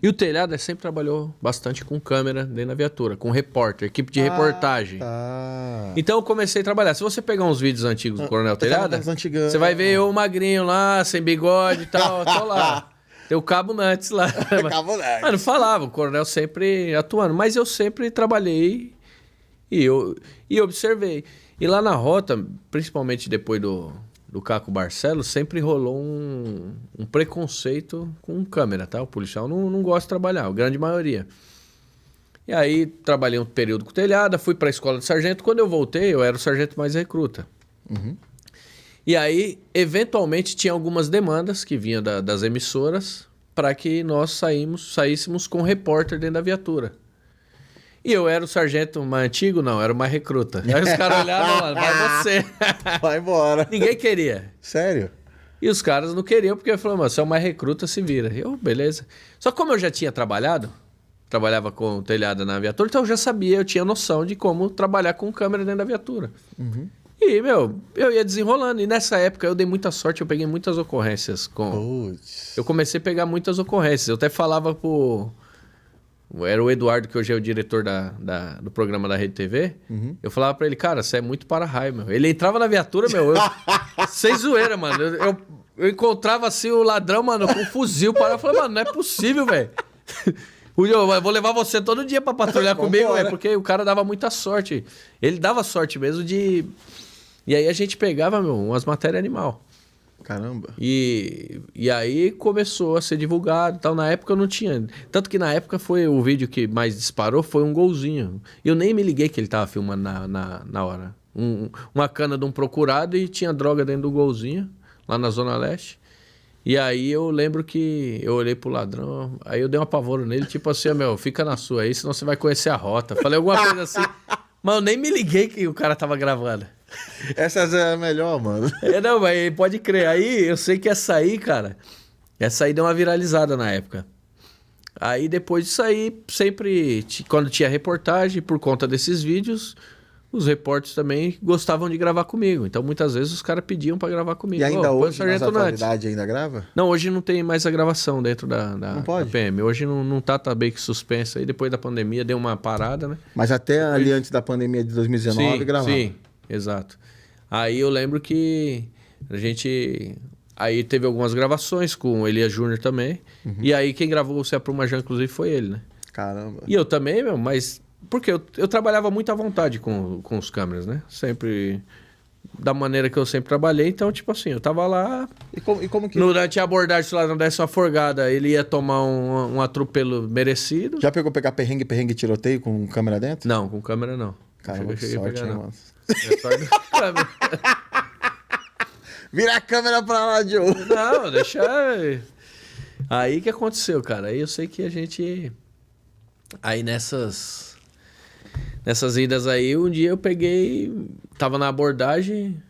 E o Telhada sempre trabalhou bastante com câmera dentro da viatura, com repórter, equipe de reportagem. Tá. Então eu comecei a traballar. Se você pegar uns vídeos antigos do Coronel Telhada, você vai ver eu magrinho lá, sem bigode e tal, tô lá. Tem o Cabo Nantes lá. Cabo Nantes. Mas não falava, o coronel sempre atuando. Mas eu sempre trabalhei e observei. E lá na rota, principalmente depois do Caco Barcelos, sempre rolou um preconceito com câmera, tá? O policial não gosta de trabalhar, a grande maioria. E aí, trabalhei um período com telhada, fui para a escola de sargento. Quando eu voltei, eu era o sargento mais recruta. E aí, eventualmente, tinha algumas demandas que vinham das emissoras para que nós saíssemos com repórter dentro da viatura. E eu era o sargento mais antigo? Não, era o mais recruta. Aí os caras olhavam, mano, vai você. Vai embora. Ninguém queria. Sério? E os caras não queriam, porque falaram, mano, você é o mais recruta, se vira. Eu, beleza. Só que como eu já tinha trabalhava com telhada na viatura, então eu já sabia, eu tinha noção de como trabalhar com câmera dentro da viatura. E, eu ia desenrolando. E nessa época eu dei muita sorte, eu peguei muitas ocorrências. Eu comecei a pegar muitas ocorrências. Eu até falava Era o Eduardo, que hoje é o diretor do programa da Rede TV. Eu falava pra ele, cara, você é muito para-raio, meu. Ele entrava na viatura, sem zoeira, mano. Eu encontrava assim o ladrão, mano, com um fuzil. Eu falei, mano, não é possível, velho. Eu vou levar você todo dia pra patrulhar comigo, velho. Porque o cara dava muita sorte. Ele dava sorte mesmo de... E aí a gente pegava, umas matérias animal. Caramba. E aí começou a ser divulgado e tal. Na época eu não tinha. Tanto que na época foi o vídeo que mais disparou, foi um golzinho. Eu nem me liguei que ele tava filmando na hora. Uma cana de um procurado e tinha droga dentro do golzinho, lá na Zona Leste. E aí eu lembro que eu olhei pro ladrão, aí eu dei um apavoro nele, tipo assim, meu, fica na sua aí, senão você vai conhecer a rota. Falei alguma coisa assim. Mas eu nem me liguei que o cara tava gravando. Essa é a melhor, mano. Não, mas pode crer. Aí eu sei que essa aí, cara, essa aí deu uma viralizada na época. Aí depois disso aí, sempre, quando tinha reportagem, por conta desses vídeos, os repórteres também gostavam de gravar comigo. Então muitas vezes os caras pediam pra gravar comigo. E ainda hoje, na atualidade, ainda grava? Não, hoje não tem mais a gravação dentro da PM. Hoje não tá bem que suspensa. Aí depois da pandemia deu uma parada, né? Mas até ali antes da pandemia de 2019 gravava. Sim, exato. Aí eu lembro que a gente... Aí teve algumas gravações com o Elias Júnior também. E aí quem gravou o Se Apruma Já, inclusive, foi ele, né? Caramba. E eu também, meu, mas... Porque eu trabalhava muito à vontade com os câmeras, né? Sempre... Da maneira que eu sempre trabalhei. Então, tipo assim, eu tava lá... E como que... Durante a abordagem, se lá não desse uma forgada, ele ia tomar um atropelo merecido. Já pegou pegar perrengue e tiroteio com câmera dentro? Não, com câmera não. Caramba, que sorte, hein, mano? É sorte do câmera. Vira a câmera pra lá, Joe. Não, deixa... Aí que aconteceu, cara? Aí eu sei que a gente... Aí nessas idas aí, um dia eu peguei... Tava na abordagem,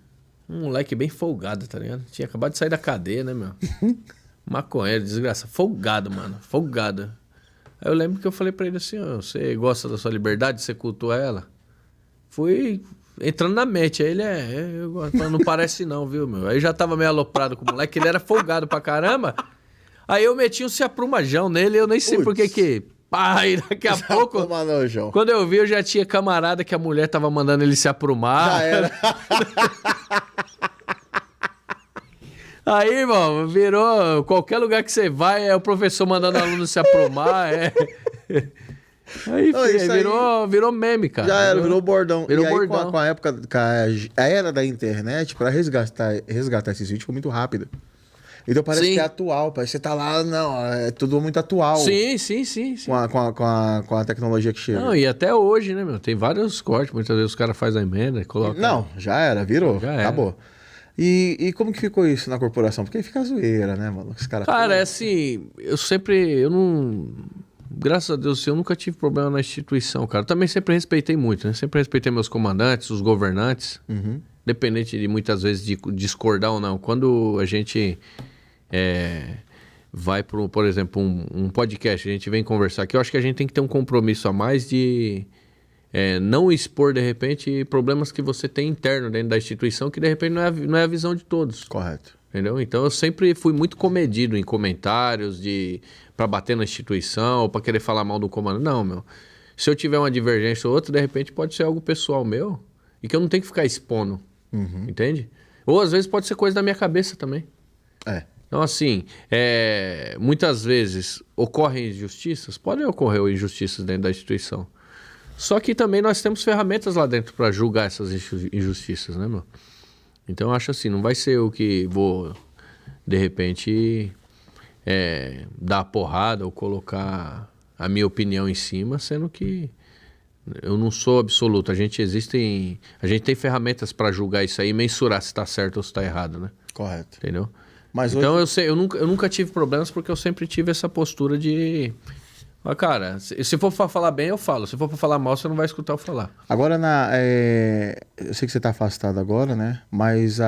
um moleque bem folgado, tá ligado? Tinha acabado de sair da cadeia, né, meu? Maconheiro, desgraça. Folgado, mano. Folgado. Aí eu lembro que eu falei pra ele assim, ó, você gosta da sua liberdade? Você cultua ela? Fui entrando na mente. Aí ele, eu gosto. Não parece não, viu, meu? Aí eu já tava meio aloprado com o moleque, ele era folgado pra caramba. Aí eu meti um se aprumajão nele, eu nem sei por que... Aí daqui a pouco, quando eu vi, eu já tinha camarada que a mulher tava mandando ele se aprumar. Já era. Aí, irmão, virou... Qualquer lugar que você vai, é o professor mandando o aluno se aprumar, Aí, virou meme, cara. Já era, virou bordão. Virou aí, bordão. Com a época, a era da internet, pra resgatar esses vídeos foi muito rápido. Então parece que é atual, parece que você tá lá, não, é tudo muito atual. Sim. Com a tecnologia que chega. Não, e até hoje, né, meu? Tem vários cortes, muitas vezes os caras fazem a emenda e colocam... Não, já era, virou, acabou. Era. E como que ficou isso na corporação? Porque aí fica a zoeira, né, mano? Os cara, é assim, eu não... Graças a Deus, eu nunca tive problema na instituição, cara. Eu também sempre respeitei muito, né? Sempre respeitei meus comandantes, os governantes. Independente de muitas vezes de discordar ou não. Quando a gente... vai para, por exemplo, um podcast, a gente vem conversar aqui, eu acho que a gente tem que ter um compromisso a mais de não expor, de repente, problemas que você tem interno dentro da instituição, que de repente não é a visão de todos. Correto. Entendeu? Então eu sempre fui muito comedido em comentários para bater na instituição ou para querer falar mal do comando. Não, meu. Se eu tiver uma divergência ou outra, de repente pode ser algo pessoal meu e que eu não tenho que ficar expondo. Entende? Ou às vezes pode ser coisa da minha cabeça também. Então, assim, muitas vezes ocorrem injustiças, podem ocorrer injustiças dentro da instituição. Só que também nós temos ferramentas lá dentro para julgar essas injustiças, né, meu? Então, eu acho assim, não vai ser eu que vou, de repente, dar porrada ou colocar a minha opinião em cima, sendo que eu não sou absoluto. A gente tem ferramentas para julgar isso aí e mensurar se está certo ou se está errado, né? Correto. Entendeu? Mas então hoje... eu nunca tive problemas porque eu sempre tive essa postura de... cara, se for pra falar bem, eu falo. Se for pra falar mal, você não vai escutar eu falar. Agora, eu sei que você tá afastado agora, né? Mas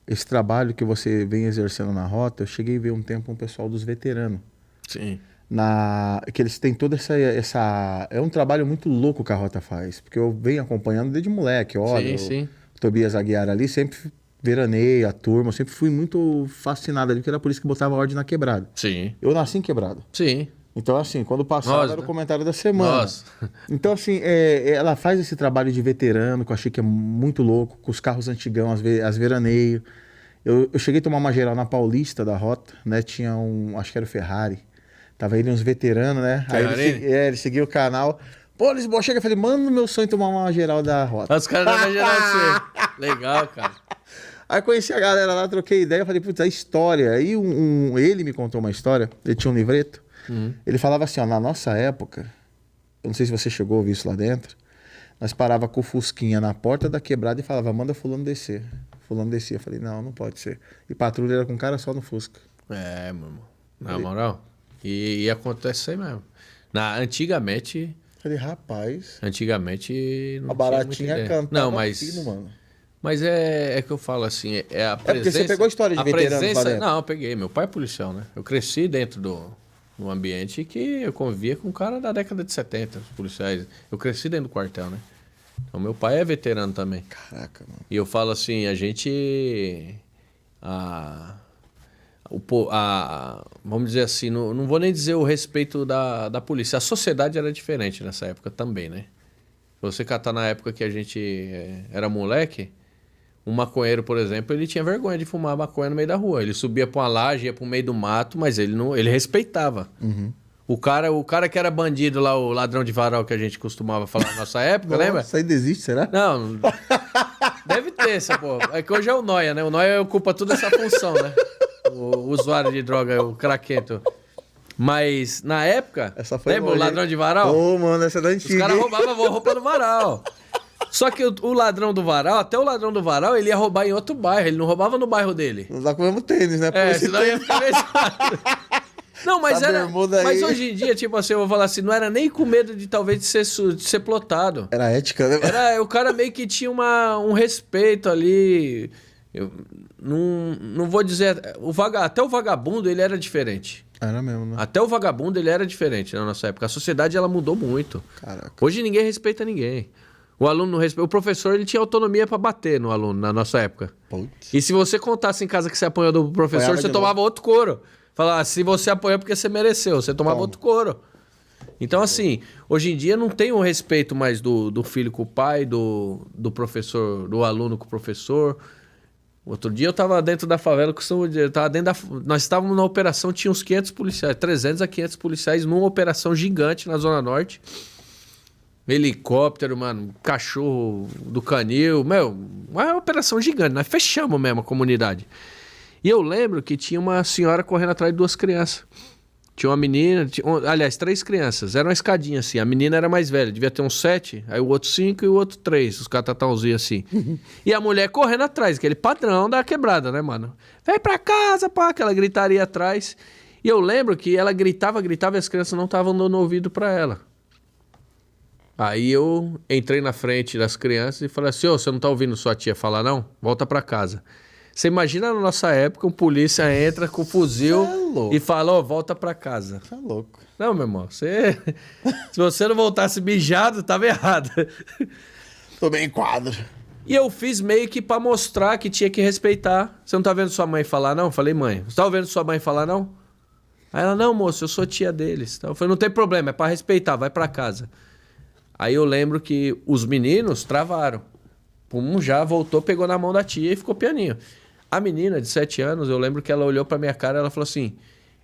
esse trabalho que você vem exercendo na Rota, eu cheguei a ver um tempo um pessoal dos veteranos. Sim. Que eles têm toda essa... É um trabalho muito louco que a Rota faz. Porque eu venho acompanhando desde moleque. Olha, sim. O Tobias Aguiar ali sempre... Veranei, a turma, eu sempre fui muito fascinado ali, porque era por isso que botava ordem na quebrada. Sim. Eu nasci em quebrada. Sim. Então, assim, quando passava era o comentário da semana. Nossa. Então, assim, ela faz esse trabalho de veterano, que eu achei que é muito louco, com os carros antigão, as veraneios. Eu cheguei a tomar uma geral na Paulista da Rota, né? Tinha acho que era o Ferrari. Tava ele uns veteranos, né? Aí ele seguia o canal. Pô, Lisboa, chega, eu falei, mano, meu sonho é tomar uma geral da Rota. Os caras davam geral de você. Legal, cara. Aí conheci a galera lá, troquei ideia, falei, putz, a história. Aí ele me contou uma história, ele tinha um livreto. Ele falava assim, ó, na nossa época, eu não sei se você chegou a ouvir isso lá dentro, nós parava com o Fusquinha na porta da quebrada e falava, manda fulano descer. Fulano descia. Eu falei, não pode ser. E patrulha era com cara só no Fusca. É, meu irmão. Na moral. E acontece isso aí mesmo. Antigamente Falei, rapaz, não a tinha baratinha muita ideia. cantava Não, mas... fino, mano. Mas é que eu falo assim, é a presença... porque você pegou a história de veteranos lá dentro. Não, eu peguei. Meu pai é policial, né? Eu cresci dentro do ambiente que eu convivia com um cara da década de 70, os policiais. Eu cresci dentro do quartel, né? Então, meu pai é veterano também. Caraca, mano. E eu falo assim, a gente... vamos dizer assim, não vou nem dizer o respeito da polícia. A sociedade era diferente nessa época também, né? Você catar na época que a gente era moleque, um maconheiro, por exemplo, ele tinha vergonha de fumar maconha no meio da rua. Ele subia pra uma laje, ia pro meio do mato, mas ele respeitava. O cara que era bandido lá, o ladrão de varal que a gente costumava falar na nossa época, lembra? Isso ainda existe, será? Não, deve ter essa porra. É que hoje é o Noia, né? O Noia ocupa toda essa função, né? O usuário de droga, o craquento. Mas, na época, Essa foi lembra o ladrão de varal? Ô, mano, essa é da antiga. Os caras roubavam a roupa do varal. Só que o ladrão do varal, até o ladrão do varal, ele ia roubar em outro bairro. Ele não roubava no bairro dele. Não dá com o mesmo tênis, né? Senão ia ficar meio... Não, mas mas hoje em dia, tipo assim, eu vou falar assim, não era nem com medo de talvez de ser plotado. Era ética, né? O cara meio que tinha um respeito ali. Eu não vou dizer... Até o vagabundo, ele era diferente. Era mesmo, né? Até o vagabundo, ele era diferente na nossa época. A sociedade, ela mudou muito. Caraca. Hoje ninguém respeita ninguém. O aluno não respeita... O professor, ele tinha autonomia pra bater no aluno na nossa época. Putz. E se você contasse em casa que você apanhou do professor, Apanhava você de tomava outro couro. Falava, se você apanhou é porque você mereceu. Você tomava outro couro. Então, assim, hoje em dia não tem um respeito mais do filho com o pai, do professor, do aluno com o professor. Outro dia eu tava dentro da favela, nós estávamos na operação, tinha uns 500 policiais, 300 a 500 policiais numa operação gigante na Zona Norte. Helicóptero, mano, cachorro do canil, uma operação gigante, nós fechamos mesmo a comunidade. E eu lembro que tinha uma senhora correndo atrás de 2 crianças. Tinha uma menina, aliás, 3 crianças. Era uma escadinha assim. A menina era mais velha, devia ter uns 7. Aí o outro 5 e o outro 3. Os catatãozinhos assim. E a mulher correndo atrás, aquele padrão da quebrada, né, mano? Vem pra casa, pá, aquela gritaria atrás. E eu lembro que ela gritava e as crianças não estavam dando ouvido pra ela. Aí eu entrei na frente das crianças e falei assim, você não tá ouvindo sua tia falar, não? Volta pra casa. Você imagina na nossa época, um polícia entra com o fuzil e fala, volta pra casa. Tá louco. Não, meu irmão, se você não voltasse mijado, tava errado. Tomei em quadro. E eu fiz meio que pra mostrar que tinha que respeitar. Você não tá vendo sua mãe falar, não? Eu falei, mãe, você tá ouvindo sua mãe falar, não? Aí ela, não, moço, eu sou tia deles. Eu falei, não tem problema, é pra respeitar, vai pra casa. Aí eu lembro que os meninos travaram. Um já voltou, pegou na mão da tia e ficou pianinho. A menina de 7 anos, eu lembro que ela olhou pra minha cara e ela falou assim,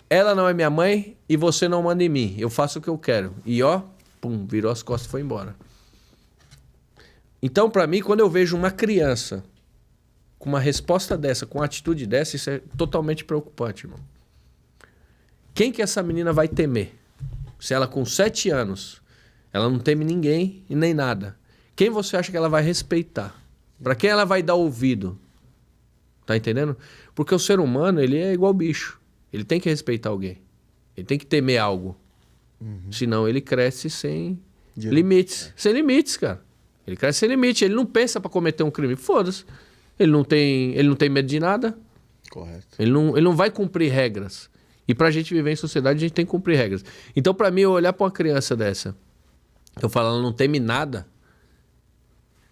ela não é minha mãe e você não manda em mim. Eu faço o que eu quero. E virou as costas e foi embora. Então, pra mim, quando eu vejo uma criança com uma resposta dessa, com uma atitude dessa, isso é totalmente preocupante, irmão. Quem que essa menina vai temer? Se ela com 7 anos, ela não teme ninguém e nem nada. Quem você acha que ela vai respeitar? Pra quem ela vai dar ouvido? Tá entendendo? Porque o ser humano, ele é igual bicho. Ele tem que respeitar alguém. Ele tem que temer algo. Senão ele cresce sem limites. Sem limites, cara. Ele cresce sem limite. Ele não pensa pra cometer um crime. Foda-se. Ele não tem medo de nada. Correto. Ele não vai cumprir regras. E pra gente viver em sociedade, a gente tem que cumprir regras. Então, pra mim, eu olhar pra uma criança dessa, eu falo, ela não teme nada,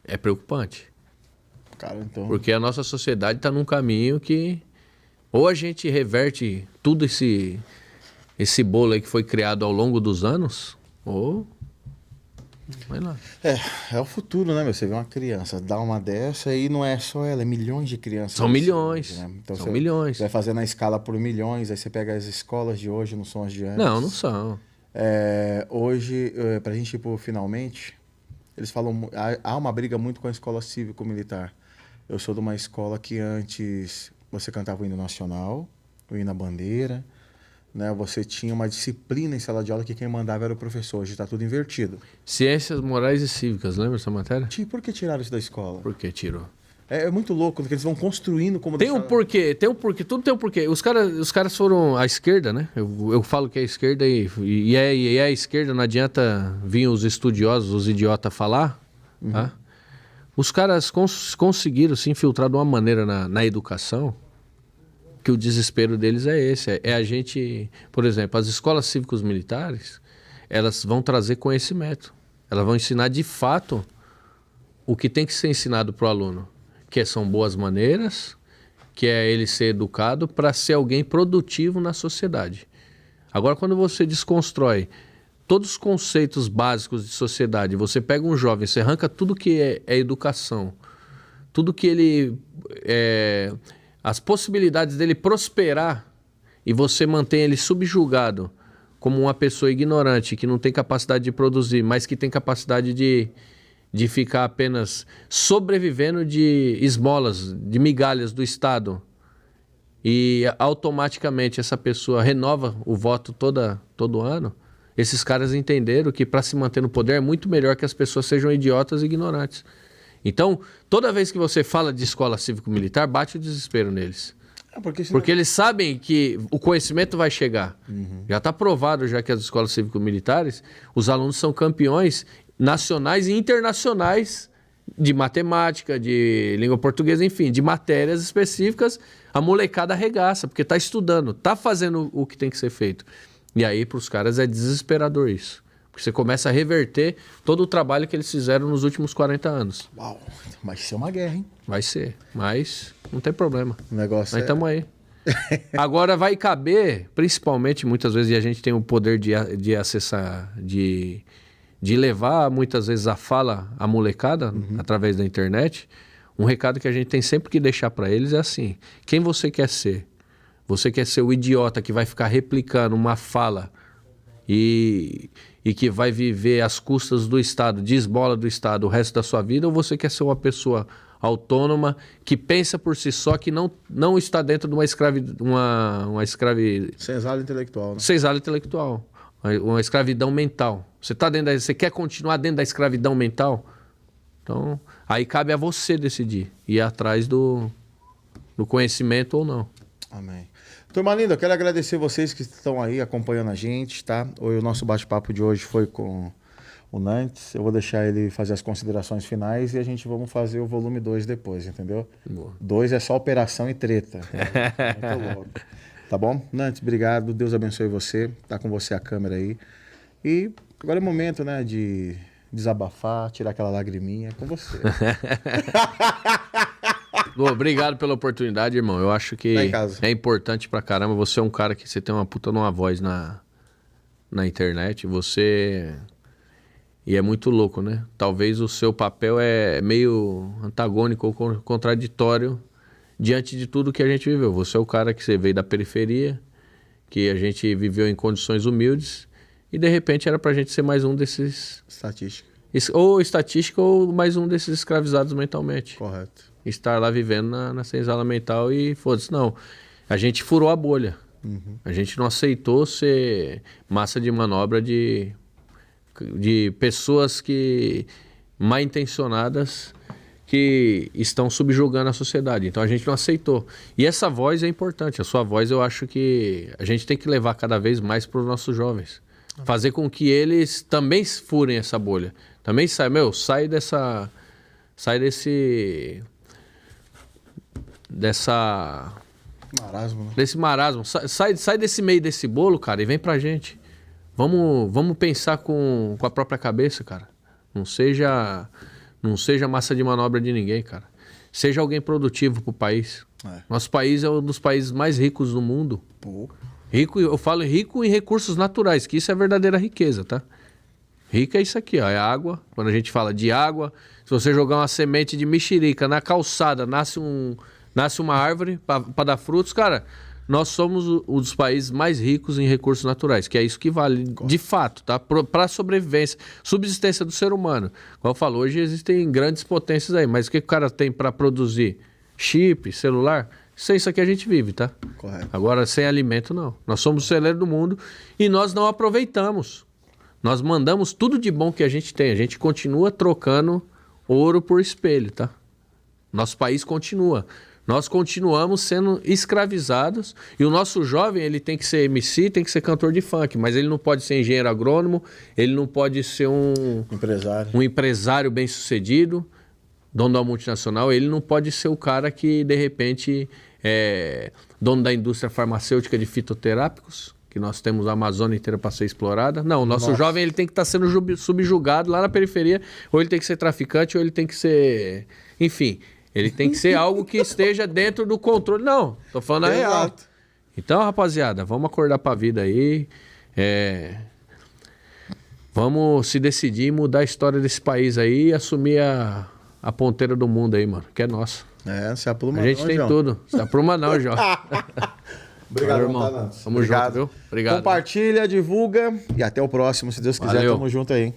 é preocupante. Cara, então... Porque a nossa sociedade está num caminho que ou a gente reverte tudo esse bolo aí que foi criado ao longo dos anos, ou... Vai lá. É o futuro, né, meu? Você vê uma criança, dá uma dessa e não é só ela, é milhões de crianças. São milhões. Né? Então São milhões. Você vai fazendo a escala por milhões, aí você pega as escolas de hoje, não são as de antes. Não são. Hoje, pra gente ir pro finalmente, eles falam... Há uma briga muito com a escola cívico-militar. Eu sou de uma escola que antes você cantava o hino nacional, o hino à bandeira, né? Você tinha uma disciplina em sala de aula que quem mandava era o professor. Hoje está tudo invertido. Ciências Morais e Cívicas, lembra essa matéria? Por que tiraram isso da escola? Por que tirou? É muito louco, porque eles vão construindo como... Tem um porquê, tudo tem um porquê. Os caras foram à esquerda, né? Eu falo que é a esquerda e é a esquerda, não adianta vir os estudiosos, os idiotas falar, tá? Os caras conseguiram se infiltrar de uma maneira na educação que o desespero deles é esse. É a gente... Por exemplo, as escolas cívicos militares, elas vão trazer conhecimento. Elas vão ensinar de fato o que tem que ser ensinado para o aluno. Que são boas maneiras, que é ele ser educado para ser alguém produtivo na sociedade. Agora, quando você desconstrói todos os conceitos básicos de sociedade, você pega um jovem, você arranca tudo que é educação, tudo que ele... as possibilidades dele prosperar e você mantém ele subjugado como uma pessoa ignorante, que não tem capacidade de produzir, mas que tem capacidade de ficar apenas sobrevivendo de esmolas, de migalhas do Estado. E automaticamente essa pessoa renova o voto todo ano. Esses caras entenderam que para se manter no poder é muito melhor que as pessoas sejam idiotas e ignorantes. Então, toda vez que você fala de escola cívico-militar, bate o desespero neles. Porque eles sabem que o conhecimento vai chegar. Já está provado já que as escolas cívico-militares, os alunos são campeões nacionais e internacionais de matemática, de língua portuguesa, enfim, de matérias específicas. A molecada arregaça, porque está estudando, está fazendo o que tem que ser feito. E aí, para os caras, é desesperador isso. Porque você começa a reverter todo o trabalho que eles fizeram nos últimos 40 anos. Uau, vai ser uma guerra, hein? Vai ser, mas não tem problema. O negócio Nós estamos aí. Agora vai caber, principalmente, muitas vezes, e a gente tem o poder de acessar, de levar, muitas vezes, a fala à molecada, através da internet. Um recado que a gente tem sempre que deixar para eles é assim: quem você quer ser? Você quer ser o idiota que vai ficar replicando uma fala e que vai viver às custas do Estado, de esmola do Estado o resto da sua vida? Ou você quer ser uma pessoa autônoma, que pensa por si só, que não está dentro de uma senzala intelectual, né? Senzala intelectual, uma escravidão mental. Você quer continuar dentro da escravidão mental? Então, aí cabe a você decidir, ir atrás do conhecimento ou não. Amém. Turma linda, eu quero agradecer vocês que estão aí acompanhando a gente, tá? O nosso bate-papo de hoje foi com o Nantes. Eu vou deixar ele fazer as considerações finais e a gente vamos fazer o volume 2 depois, entendeu? 2 é só operação e treta. Muito louco. Tá bom? Nantes, obrigado. Deus abençoe você. Tá com você a câmera aí. E agora é o momento, né, de desabafar, tirar aquela lagriminha com você. Obrigado pela oportunidade, irmão. Eu acho que é importante pra caramba. Você é um cara que você tem uma puta numa voz na internet. E é muito louco, né? Talvez o seu papel é meio antagônico ou contraditório diante de tudo que a gente viveu. Você é o cara que você veio da periferia, que a gente viveu em condições humildes, e de repente era pra gente ser mais um desses... Estatística. Ou estatística ou mais um desses escravizados mentalmente. Correto. Estar lá vivendo na senzala mental e foda-se. Não, a gente furou a bolha. A gente não aceitou ser massa de manobra de pessoas mal intencionadas que estão subjugando a sociedade. Então a gente não aceitou. E essa voz é importante. A sua voz, eu acho que a gente tem que levar cada vez mais para os nossos jovens. Fazer com que eles também furem essa bolha. Também sai marasmo, né? Desse marasmo. Sai desse meio desse bolo, cara, e vem pra gente. Vamos pensar com a própria cabeça, cara. Não seja massa de manobra de ninguém, cara. Seja alguém produtivo pro país. Nosso país é um dos países mais ricos do mundo. Pô. Rico, eu falo rico em recursos naturais, que isso é verdadeira riqueza, tá? Rica é isso aqui, ó, é água. Quando a gente fala de água, se você jogar uma semente de mexerica na calçada, nasce uma árvore para dar frutos, cara. nós somos um dos países mais ricos em recursos naturais, que é isso que vale de fato, tá? Para a sobrevivência, subsistência do ser humano. Como eu falo, hoje existem grandes potências aí, mas o que o cara tem para produzir? Chip, celular? Sem isso aqui a gente vive, tá? Correto. Agora, sem alimento, não. Nós somos o celeiro do mundo e nós não aproveitamos. Nós mandamos tudo de bom que a gente tem. A gente continua trocando ouro por espelho, tá? Nosso país continua. Nós continuamos sendo escravizados e o nosso jovem, ele tem que ser MC, tem que ser cantor de funk, mas ele não pode ser engenheiro agrônomo, ele não pode ser um empresário bem-sucedido, dono da multinacional, ele não pode ser o cara que, de repente, é dono da indústria farmacêutica de fitoterápicos, que nós temos a Amazônia inteira para ser explorada. Não, o nosso jovem ele tem que estar sendo subjugado lá na periferia, ou ele tem que ser traficante, ou ele tem que ser... Enfim... Ele tem que ser algo que esteja dentro do controle. Não, tô falando a real. Então, rapaziada, vamos acordar pra vida aí. Vamos se decidir, mudar a história desse país aí e assumir a ponteira do mundo aí, mano. Que é nosso. Se apruma não, a gente tem João. tudo. Se apruma não, João. Obrigado, irmão. Montanante. Tamo junto, viu? Obrigado. Compartilha, divulga e até o próximo, se Deus quiser. Valeu. Tamo junto aí.